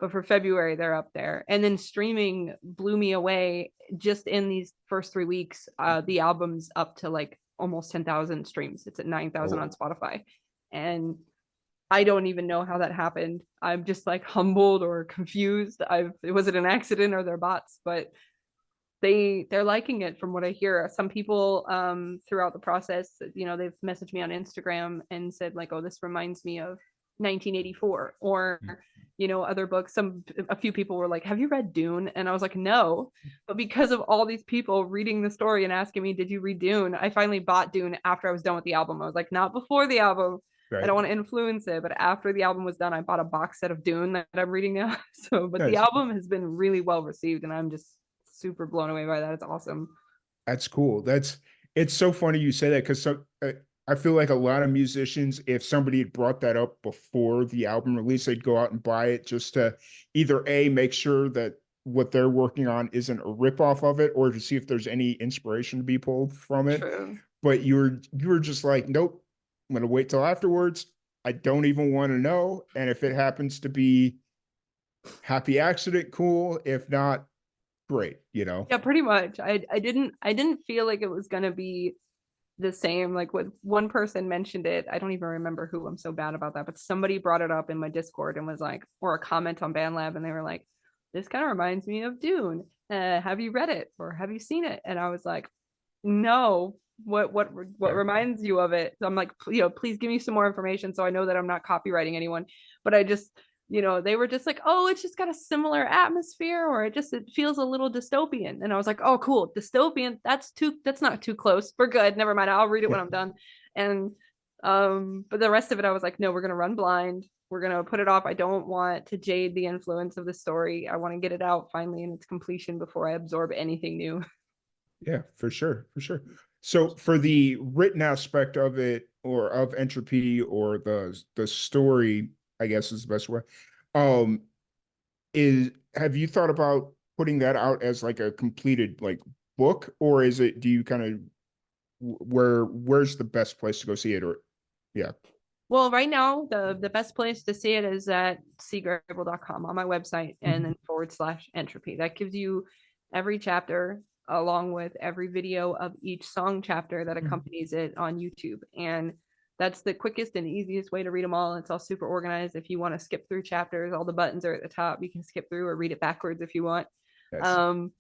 for February they're up there. And then streaming blew me away. Just in these first 3 weeks, the album's up to like almost 10,000 streams. It's at 9,000 on Oh, Spotify, and I don't even know how that happened. I'm just like humbled or confused. Was it an accident or they're bots? But they're liking it from what I hear. Some people throughout the process, they've messaged me on Instagram and said like, oh, this reminds me of 1984, or other books. A few people were like, have you read Dune? And I was like, no. But because of all these people reading the story and asking me, did you read Dune, I finally bought Dune after I was done with the album. I was like, not before the album, I right. don't want to influence it, but after the album was done, I bought a box set of Dune that I'm reading now. So but the Nice. album has been really well received, and I'm just super blown away by that. It's awesome. That's cool. It's so funny you say that because I feel like a lot of musicians, if somebody had brought that up before the album release, they'd go out and buy it just to either A, make sure that what they're working on isn't a ripoff of it, or to see if there's any inspiration to be pulled from it. True. But you were just like, nope, I'm gonna wait till afterwards. I don't even want to know. And if it happens to be happy accident, cool. If not, great, you know? Yeah, pretty much. I didn't feel like it was gonna be the same. Like what one person mentioned it. I don't even remember who. I'm so bad about that. But somebody brought it up in my Discord and was like, or a comment on BandLab, and they were like, "This kind of reminds me of Dune. Have you read it or have you seen it?" And I was like, "No. What Right. reminds you of it?" So I'm like, please give me some more information so I know that I'm not copywriting anyone. But they were just like, oh, it's just got a similar atmosphere, or it feels a little dystopian. And I was like, oh, cool, dystopian. That's not too close. We're good. Never mind. I'll read it Yeah. when I'm done. And but the rest of it, I was like, no, we're gonna run blind. We're gonna put it off. I don't want to jade the influence of the story. I want to get it out finally in its completion before I absorb anything new. Yeah, for sure, for sure. So for the written aspect of it, or of entropy, or the story, I guess is the best way. Um, is have you thought about putting that out as like a completed like book, or is it? Do you kind of where's the best place to go see it? Or yeah, Well, right now, the best place to see it is at cgrable.com on my website, and mhm, then /entropy. That gives you every chapter along with every video of each song chapter that mhm. accompanies it on YouTube. And that's the quickest and easiest way to read them all. It's all super organized. If you want to skip through chapters, all the buttons are at the top. You can skip through or read it backwards if you want. Yes. Um,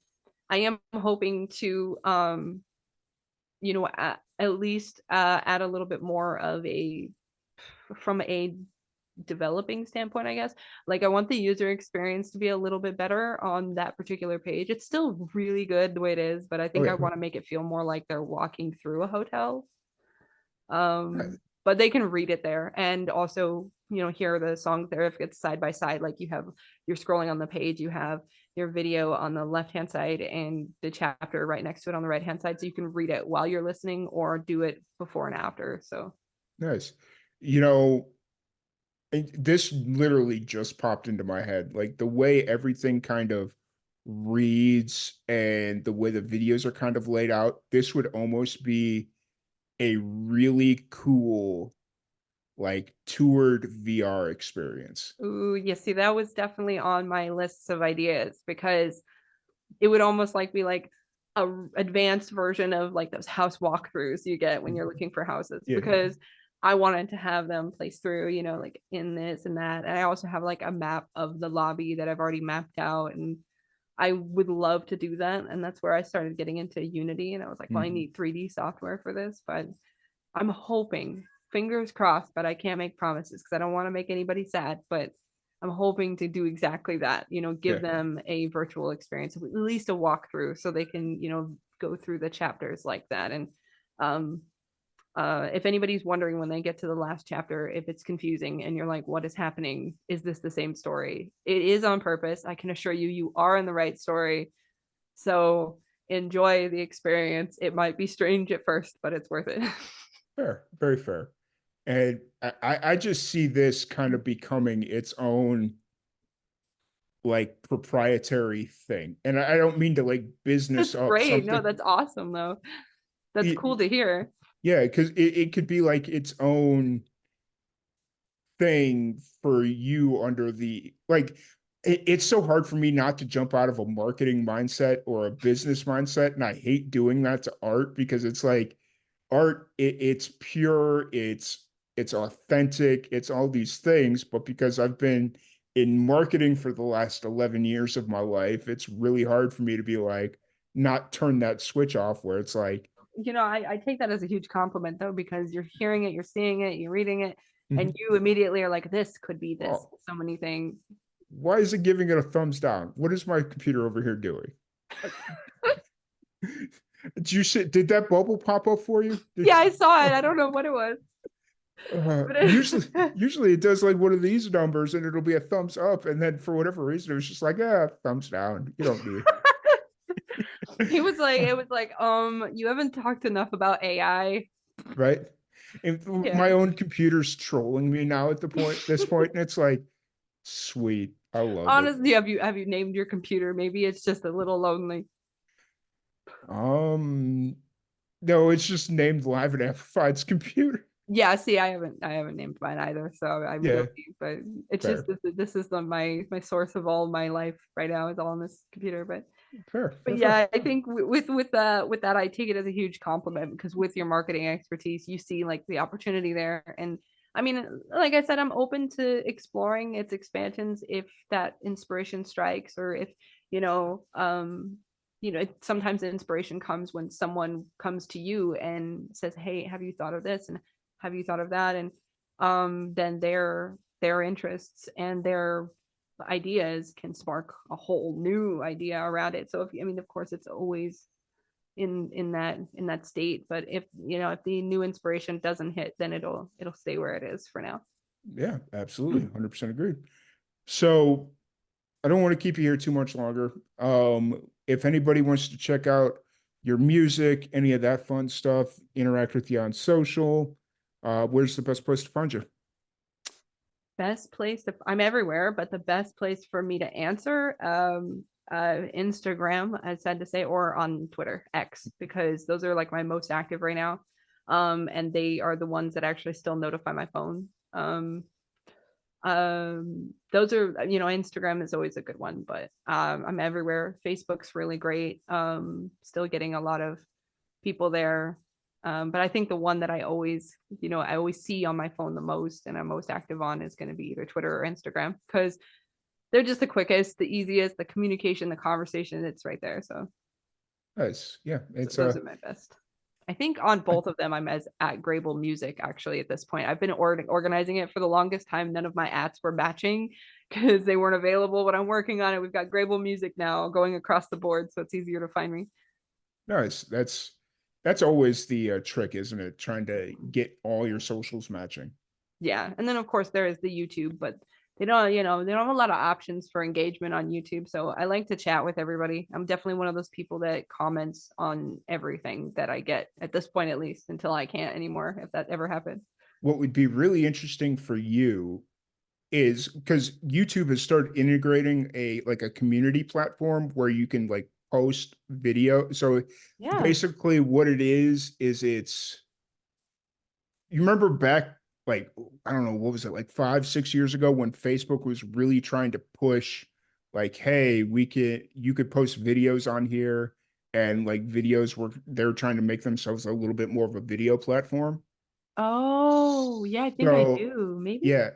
I am hoping to at least add a little bit more of a from a developing standpoint, I guess. Like I want the user experience to be a little bit better on that particular page. It's still really good the way it is, but I Oh think I yeah. want to make it feel more like they're walking through a hotel. Nice. But they can read it there and also, hear the songs there if it's side by side. Like you're scrolling on the page, you have your video on the left hand side and the chapter right next to it on the right hand side. So you can read it while you're listening or do it before and after. So Nice. You know, this literally just popped into my head. Like the way everything kind of reads and the way the videos are kind of laid out, this would almost be a really cool, like toured VR experience. ooh, yeah, see, that was definitely on my lists of ideas because it would almost like be like a advanced version of like those house walkthroughs you get when you're looking for houses, Yeah. because I wanted to have them place through, like in this and that. And I also have like a map of the lobby that I've already mapped out, and I would love to do that. And that's where I started getting into Unity, and I was like, well, I Mhm. need 3D software for this, but I'm hoping, fingers crossed, but I can't make promises because I don't want to make anybody sad. But I'm hoping to do exactly that, give Yeah. them a virtual experience, at least a walkthrough, so they can, go through the chapters like that. And um, If anybody's wondering when they get to the last chapter, if it's confusing and you're like, what is happening? Is this the same story? It is on purpose. I can assure you, you are in the right story. So enjoy the experience. It might be strange at first, but it's worth it. Fair, very fair. And I just see this kind of becoming its own like proprietary thing. And I don't mean to like business It's up great. No, something. that's awesome though. That's cool to hear. Yeah, because it could be like its own thing for you under the like it's so hard for me not to jump out of a marketing mindset or a business mindset, and I hate doing that to art because it's like art it's pure, it's authentic, it's all these things, but because I've been in marketing for the last 11 years of my life, it's really hard for me to be like not turn that switch off where it's like I take that as a huge compliment though, because you're hearing it, you're seeing it, you're reading it, and mhm, you immediately are like, this could be this. oh, So many things. why is it giving it a thumbs down? What is my computer over here doing? Did you say, did that bubble pop up for you? Yeah, I saw it. I don't know what it was. But Usually it does like one of these numbers and it'll be a thumbs up, and then for whatever reason it was just like thumbs down. You don't need he was like, it. it was like, you haven't talked enough about AI. Right? And Yeah. my own computer's trolling me now at this point, and it's like, sweet, I love it. Honestly, have you named your computer? Maybe it's just a little lonely. Um, no, it's just named Live and Amplified's computer. Yeah, see, I haven't named mine either, so I'm Yeah, guilty. But it's just fair, this is my source of all my life right now is all on this computer. fair, But fair, fair. yeah, I think with that, I take it as a huge compliment because with your marketing expertise, you see like the opportunity there. And I mean, like I said, I'm open to exploring its expansions if that inspiration strikes, or if you know, sometimes inspiration comes when someone comes to you and says, "Hey, have you thought of this?" and "Have you thought of that?" and then their interests and their ideas can spark a whole new idea around it. So if I mean, of course, it's always in that state. But if the new inspiration doesn't hit, then it'll stay where it is for now. Yeah, absolutely, 100% agreed. So I don't want to keep you here too much longer. If anybody wants to check out your music, any of that fun stuff, interact with you on social, where's the best place to find you? Best place to I'm everywhere, but the best place for me to answer, Instagram, I said to say, or on Twitter, X, because those are like my most active right now. And they are the ones that actually still notify my phone. Those are, Instagram is always a good one, but I'm everywhere. Facebook's really great. Still getting a lot of people there. But I think the one that I always see on my phone the most and I'm most active on is going to be either Twitter or Instagram, because they're just the quickest, the easiest, the communication, the conversation, it's right there. So Nice. Yeah, it's those are my best. I think on both of them, I'm as at Grable Music actually at this point. I've been organizing it for the longest time. None of my ats were matching because they weren't available when I'm working on it. We've got Grable Music now going across the board, so it's easier to find me. nice. That's always the trick, isn't it? Trying to get all your socials matching. Yeah, and then of course there is the YouTube, but they don't have a lot of options for engagement on YouTube. So I like to chat with everybody. I'm definitely one of those people that comments on everything that I get at this point, at least until I can't anymore, if that ever happens. What would be really interesting for you is because YouTube has started integrating a community platform where you can like post video. So Yeah. basically what it is it's you remember back like I don't know what was it like 5 6 years ago when Facebook was really trying to push like hey you could post videos on here, and like videos were they're trying to make themselves a little bit more of a video platform. Oh, yeah, I think I So do. Maybe. yeah,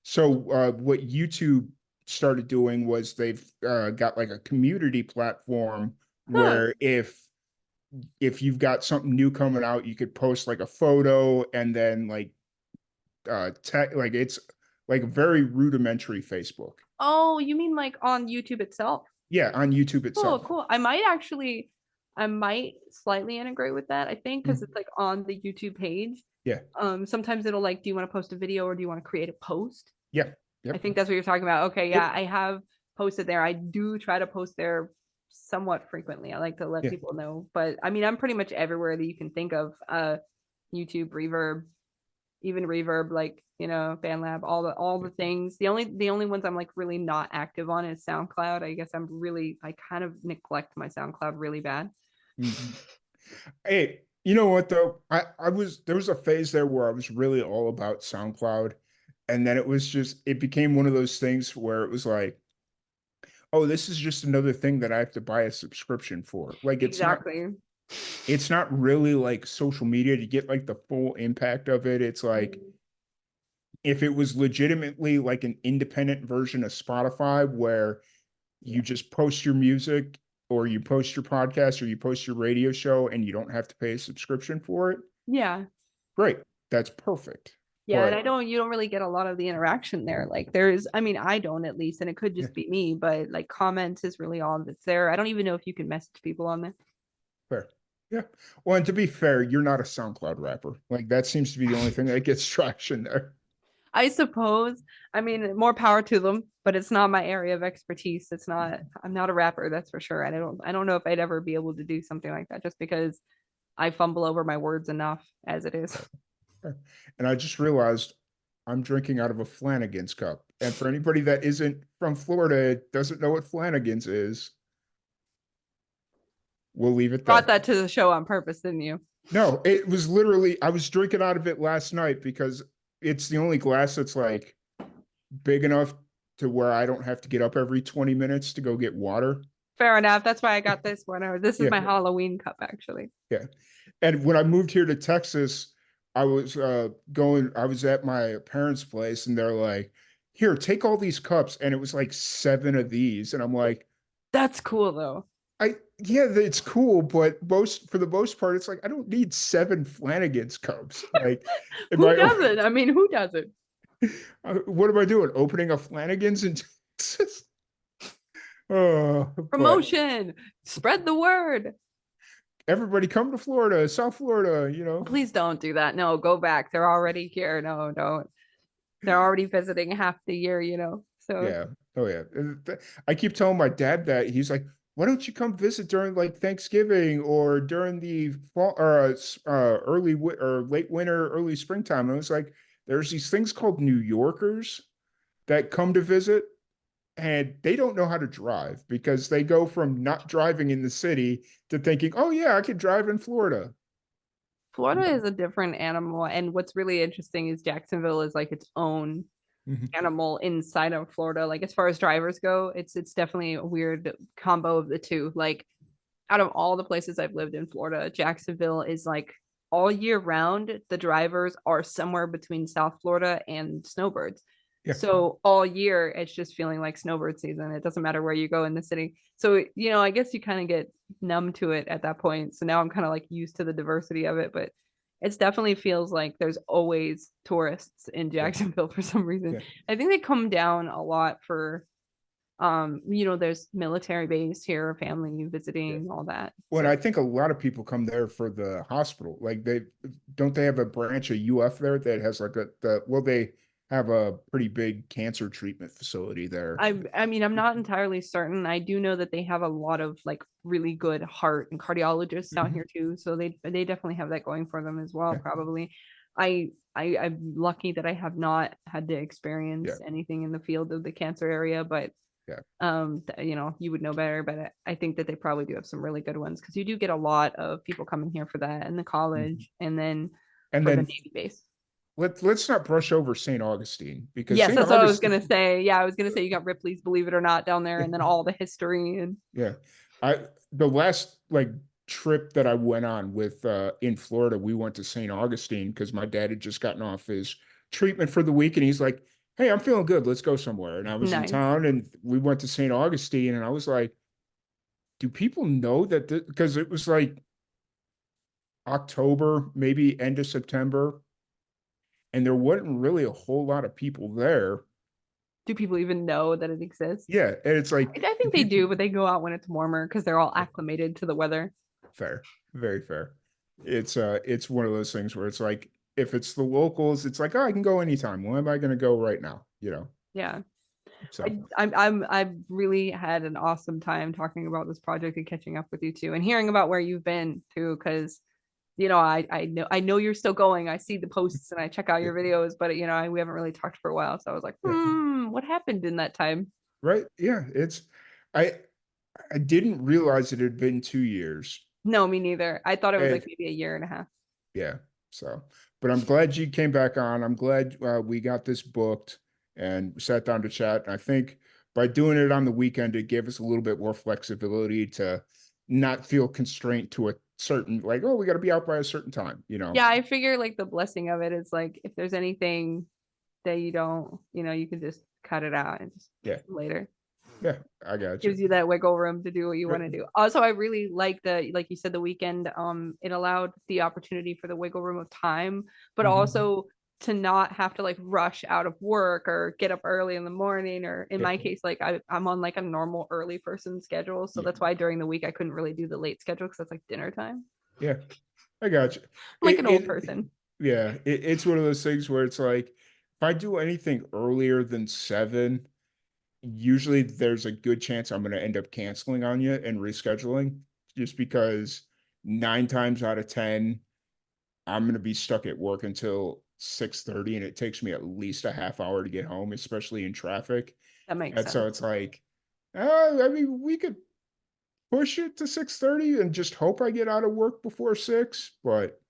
so what YouTube started doing was they've got like a community platform Huh. where if you've got something new coming out, you could post like a photo and then like tech like it's like very rudimentary Facebook. Oh, you mean like on YouTube itself? Yeah, on YouTube Cool, itself. cool. I might slightly integrate with that, I think, because Mhm. it's like on the YouTube page. Yeah. Sometimes it'll like, do you want to post a video or do you want to create a post? Yeah. I Yep. think that's what you're talking about. Okay, yeah, Yep. I have posted there. I do try to post there somewhat frequently. I like to let Yeah. people know, but I mean, I'm pretty much everywhere that you can think of. YouTube, Reverb, even Reverb, like BandLab, all the things. The only ones I'm like really not active on is SoundCloud. I guess I kind of neglect my SoundCloud really bad. Mhm. Hey, you know what though? I was there was a phase there where I was really all about SoundCloud, and then it became one of those things where it was like, oh, this is just another thing that I have to buy a subscription for. Like Exactly. it's not really like social media to get like the full impact of it. It's like Mm, if it was legitimately like an independent version of Spotify where you yeah. just post your music or you post your podcast or you post your radio show and you don't have to pay a subscription for it, Yeah. great. That's perfect. Yeah, and But you don't really get a lot of the interaction there. Like I mean, I don't at least, and it could yeah, just be me, but like comments is really all that's there. I don't even know if you can message people on there. fair. Yeah. Well, and to be fair, you're not a SoundCloud rapper. Like that seems to be the only thing that gets traction there. I suppose. I mean, more power to them, but it's not my area of expertise. I'm not a rapper, that's for sure. And I don't know if I'd ever be able to do something like that just because I fumble over my words enough as it is. And I just realized I'm drinking out of a Flanagan's cup. And for anybody that isn't from Florida, doesn't know what Flanagan's is, we'll leave it Brought there. that to the show on purpose, didn't you? No, it was literally, I was drinking out of it last night because it's the only glass that's like big enough to where I don't have to get up every 20 minutes to go get water. Fair enough. That's why I got this one. This is Yeah. my Halloween cup, actually. Yeah. And when I moved here to Texas, I was at my parents' place and they're like, here, take all these cups. And it was like seven of these. And I'm like, That's cool though. yeah, it's cool, but for the most part, it's like, I don't need seven Flanagan's cups. Like, am Who I, doesn't? I mean, who doesn't? what am I doing? Opening a Flanagan's in Texas? Oh, but Promotion. Spread the word. everybody come to Florida, South Florida, Please don't do that. No, go back. They're already here. No, don't. They're already visiting half the year. So Yeah. Oh yeah. I keep telling my dad that he's like, why don't you come visit during like Thanksgiving or during the fall or or late winter, early springtime? And I was like, there's these things called New Yorkers that come to visit and they don't know how to drive because they go from not driving in the city to thinking, oh yeah, I could drive in Florida. Florida is a different animal. And what's really interesting is Jacksonville is like its own Mhm. animal inside of Florida. Like as far as drivers go, it's definitely a weird combo of the two. Like out of all the places I've lived in Florida, Jacksonville is like all year round, the drivers are somewhere between South Florida and snowbirds. Yeah. So all year it's just feeling like snowbird season. It doesn't matter where you go in the city. So, I guess you kind of get numb to it at that point. So now I'm kind of like used to the diversity of it, but it definitely feels like there's always tourists in Yeah. Jacksonville for some reason. Yeah. I think they come down a lot for there's military base here, family Yeah. visiting, all that. Well, So I think a lot of people come there for the hospital. Like they have a branch of UF there that has like they have a pretty big cancer treatment facility there. I mean, I'm not entirely certain. I do know that they have a lot of like really good heart and cardiologists out Mhm. here too. So they definitely have that going for them as well, Yeah, probably. I'm lucky that I have not had to yeah, experience anything in the field of the cancer area, but yeah. you would know better, but I think that they probably do have some really good ones because you do get a lot of people coming here for that and the Mhm. college and then And for the then Navy base. let's not brush over St. Augustine because Yes, St. that's what I was Augustine, gonna say. Yeah, I was gonna say you got Ripley's Believe It or Not down there, yeah, and then all the history and yeah. The last like trip that I went on with in Florida, we went to St. Augustine because my dad had just gotten off his treatment for the week, and he's like, "Hey, I'm feeling good. Let's go somewhere." And I was in nice. town, and we went to St. Augustine, and I was like, "Do people know that?" Because it was like October, maybe end of September, and there wasn't really a whole lot of people there. Do people even know that it exists? Yeah, and it's like, I do think they people? do, but they go out when it's warmer because they're all Yeah, acclimated to the weather. fair, very fair. It's one of those things where it's like if it's the locals, it's like, oh, I can go anytime. When am I going to go right now? You know? Yeah. So I've really had an awesome time talking about this project and catching up with you too, and hearing about where you've been too, because I know you're still going. I see the posts and I check out yeah, your videos, but we haven't really talked for a while. So I was like, yeah, what happened in that time? right. Yeah. I, I didn't realize it had been 2 years. No, me neither. I thought it was like And maybe a year and a half. yeah. So, but I'm glad you came back on. I'm glad we got this booked and sat down to chat. And I think by doing it on the weekend, it gave us a little bit more flexibility to not feel constrained to a certain, like, oh, we got to be out by a certain time, you know? Yeah, I figure like the blessing of it is like if there's anything that you don't, you can just cut it out and just Yeah. later. Yeah. I got you. Gives you that wiggle room to do what you Right. want to do. Also, I really like like you said, the weekend. It allowed the opportunity for the wiggle room of time, but Mhm. also to not have to like rush out of work or get up early in the morning. Or in Yeah. my case, like I'm on like a normal early person schedule, so Yeah. that's why during the week I couldn't really do the late schedule because that's like dinner time. Yeah. I got you. I'm like an old It person. yeah, it's one of those things where it's like if I do anything earlier than 7, usually there's a good chance I'm going to end up canceling on you and rescheduling just because 9 times out of 10 I'm going to be stuck at work until 6:30 and it takes me at least a half hour to get home, especially in traffic. That makes And so sense. it's like I mean we could push it to 6:30 and just hope I get out of work before 6, but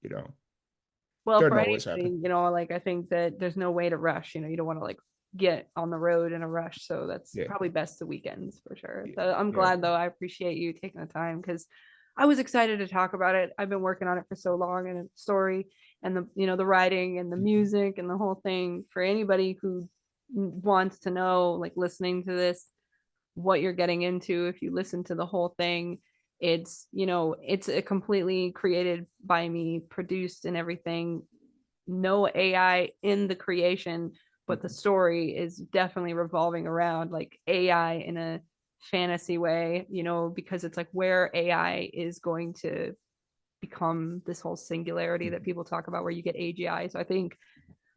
Well, doesn't for always happen. anything, like I think that there's no way to rush. You don't want to like get on the road in a rush. So that's Yeah. probably best the weekends for sure. Yeah. So I'm Yeah. glad though. I appreciate you taking the time because I was excited to talk about it. I've been working on it for so long and the story and the writing and the Mhm. music and the whole thing for anybody who wants to know, like listening to this, what you're getting into if you listen to the whole thing. It's a completely created by me, produced and everything. No AI in the creation, but the Mhm. story is definitely revolving around like AI in a fantasy way, because it's like where AI is going to become this whole singularity that Mhm. people talk about where you get AGI. So I think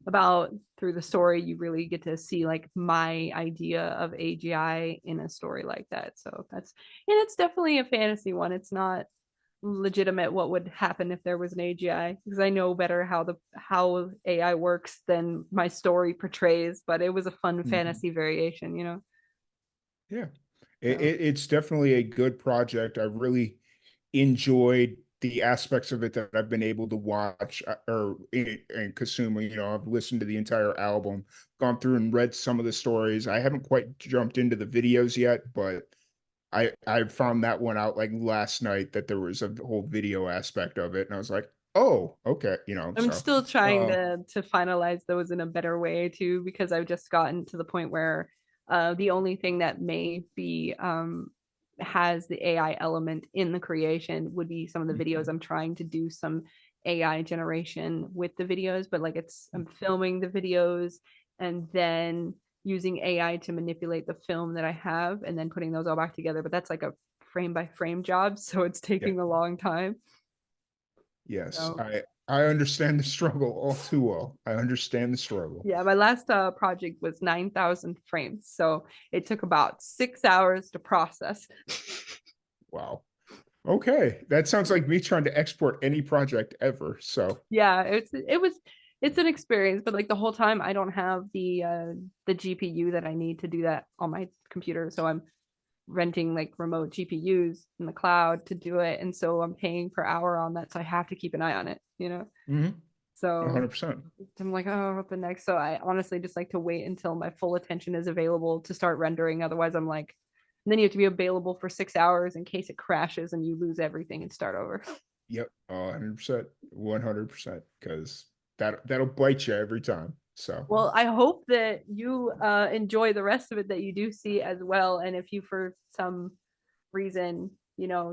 about through the story you really get to see like my idea of AGI in a story like that. So it's definitely a fantasy one. It's not legitimate what would happen if there was an AGI because I know better how AI works than my story portrays, but it was a fun Mhm. fantasy variation. Yeah. So It's definitely a good project. I really enjoyed the aspects of it that I've been able to watch and consume. I've listened to the entire album, gone through and read some of the stories. I haven't quite jumped into the videos yet, but I found that one out like last night that there was a whole video aspect of it, and I was like, oh, okay, I'm so still trying uh to finalize those in a better way too, because I've just gotten to the point where the only thing that may be has the AI element in the creation would be some of the videos. mhm, I'm trying to do some AI generation with the videos, but like I'm filming the videos and then using AI to manipulate the film that I have and then putting those all back together. But that's like a frame by frame job, so it's yeah. taking a long time. Yes, So I understand the struggle all too well. I understand the struggle. yeah, my last project was 9,000 frames. So it took about 6 hours to process. Wow. Okay, that sounds like me trying to export any project ever. So, Yeah, it's an experience, but like the whole time I don't have the GPU that I need to do that on my computer. So I'm renting like remote GPUs in the cloud to do it. And so I'm paying per hour on that. So I have to keep an eye on it. mhm, So 100%. I'm like, oh, what the next? So I honestly just like to wait until my full attention is available to start rendering. Otherwise, I'm like, and then you have to be available for 6 hours in case it crashes and you lose everything and start over. Yep, 100%, 100%, because that'll bite you every time. So, Well, I hope that you enjoy the rest of it that you do see as well. And if you, for some reason,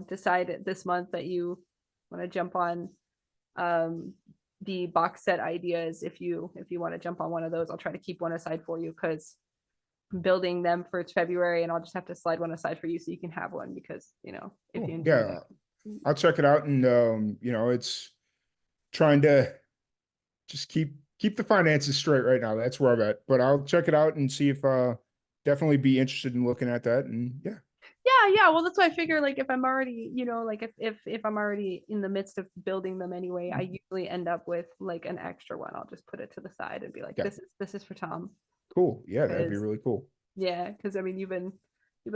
decide this month that you want to jump on um, the box set ideas, if you want to jump on one of those, I'll try to keep one aside for you because building them for February, and I'll just have to slide one aside for you so you can have one because if you cool. enjoy Yeah, that. I'll check it out, and it's trying to just keep the finances straight right now. That's where I'm at. But I'll check it out and see if definitely be interested in looking at that. And yeah, Yeah, yeah. Well, that's why I figure like if I'm already, like if I'm already in the midst of building them anyway, I usually end up with like an extra one. I'll just put it to the side and be like, yeah, this is for Tom. cool. Yeah, that'd be Because really cool. yeah, because I mean you've been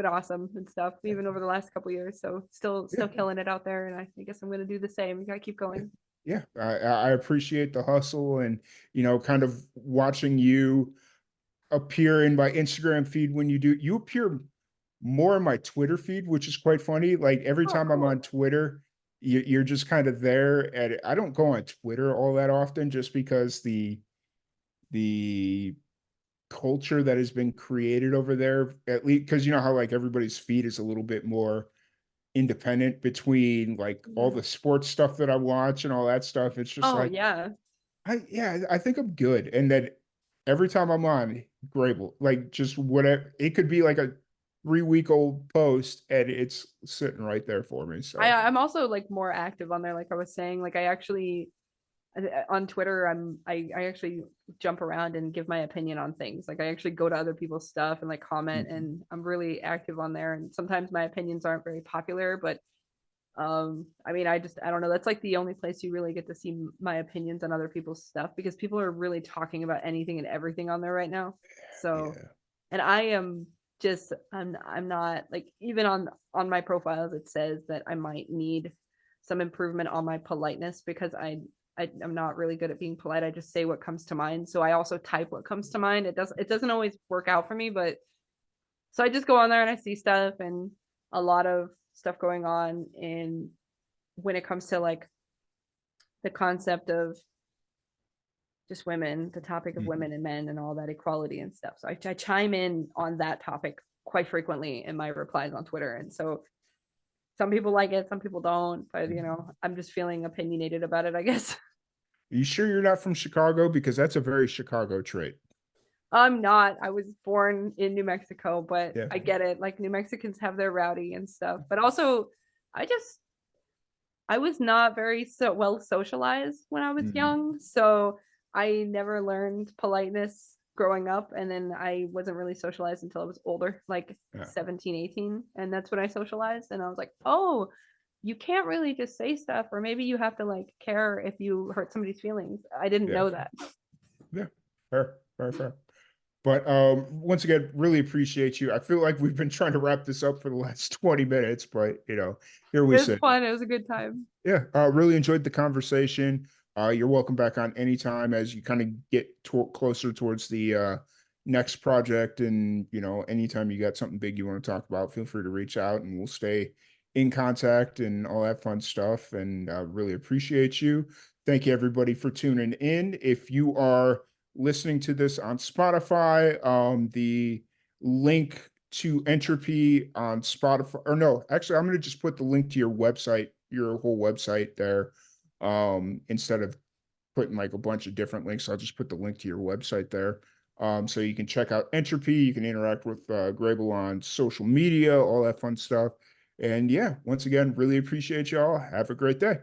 awesome and stuff, Yeah, even over the last couple years. So yeah, still killing it out there. And I guess I'm gonna do the same. You gotta keep yeah. going. Yeah. I appreciate the hustle and kind of watching you appear in my Instagram feed when you appear more in my Twitter feed, which is quite funny. Like every Oh, time I'm cool. on Twitter, you're just kind of there. And I don't go on Twitter all that often, just because the culture that has been created over there, at least because you know how like everybody's feed is a little bit more independent between like all Yeah. the sports stuff that I watch and all that stuff. It's just Oh like yeah. I think I'm good. And then every time I'm on Grable, like just whatever, it could be like a 3-week old post and it's sitting right there for me. So I'm also like more active on there, like I was saying. Like I actually on Twitter, I actually jump around and give my opinion on things. Like I actually go to other people's stuff and like comment, mhm. and I'm really active on there. And sometimes my opinions aren't very popular, but I mean, I don't know. That's like the only place you really get to see my opinions on other people's stuff, because people are really talking about anything and everything on there right now. So, Yeah, and I am just I'm not like, even on my profiles it says that I might need some improvement on my politeness, because I'm not really good at being polite. I just say what comes to mind. So I also type what comes to mind. It doesn't always work out for me, but so I just go on there and I see stuff, and a lot of stuff going on in when it comes to like the concept of just women, the topic of mhm. women and men and all that equality and stuff. So I chime in on that topic quite frequently in my replies on Twitter. And so some people like it, some people don't, but Mhm. I'm just feeling opinionated about it, I guess. Are you sure you're not from Chicago? Because that's a very Chicago trait. I'm not. I was born in New Mexico, but Yeah. I get it. Like New Mexicans have their rowdy and stuff. But also I just I was not very well socialized when I was Mhm. young, so I never learned politeness growing up, and then I wasn't really socialized until I was older, like Yeah. 17, 18, and that's when I socialized, and I was like, "Oh, you can't really just say stuff, or maybe you have to like care if you hurt somebody's feelings." I didn't Yeah. know that. Yeah. Fair. Fair. Fair. But once again, really appreciate you. I feel like we've been trying to wrap this up for the last 20 minutes, but here we It was sit. fun. It was a good time. Yeah, really enjoyed the conversation. You're welcome back on anytime as you kind of get closer towards the next project, and anytime you got something big you want to talk about, feel free to reach out, and we'll stay in contact and all that fun stuff. And really appreciate you. Thank you everybody for tuning in. If you are listening to this on Spotify, the link to Entropy on Spotify, or no, actually, I'm going to just put the link to your whole website there. Instead of putting like a bunch of different links, I'll just put the link to your website there. So you can check out Entropy, you can interact with Grable on social media, all that fun stuff. And yeah, once again, really appreciate y'all. Have a great day.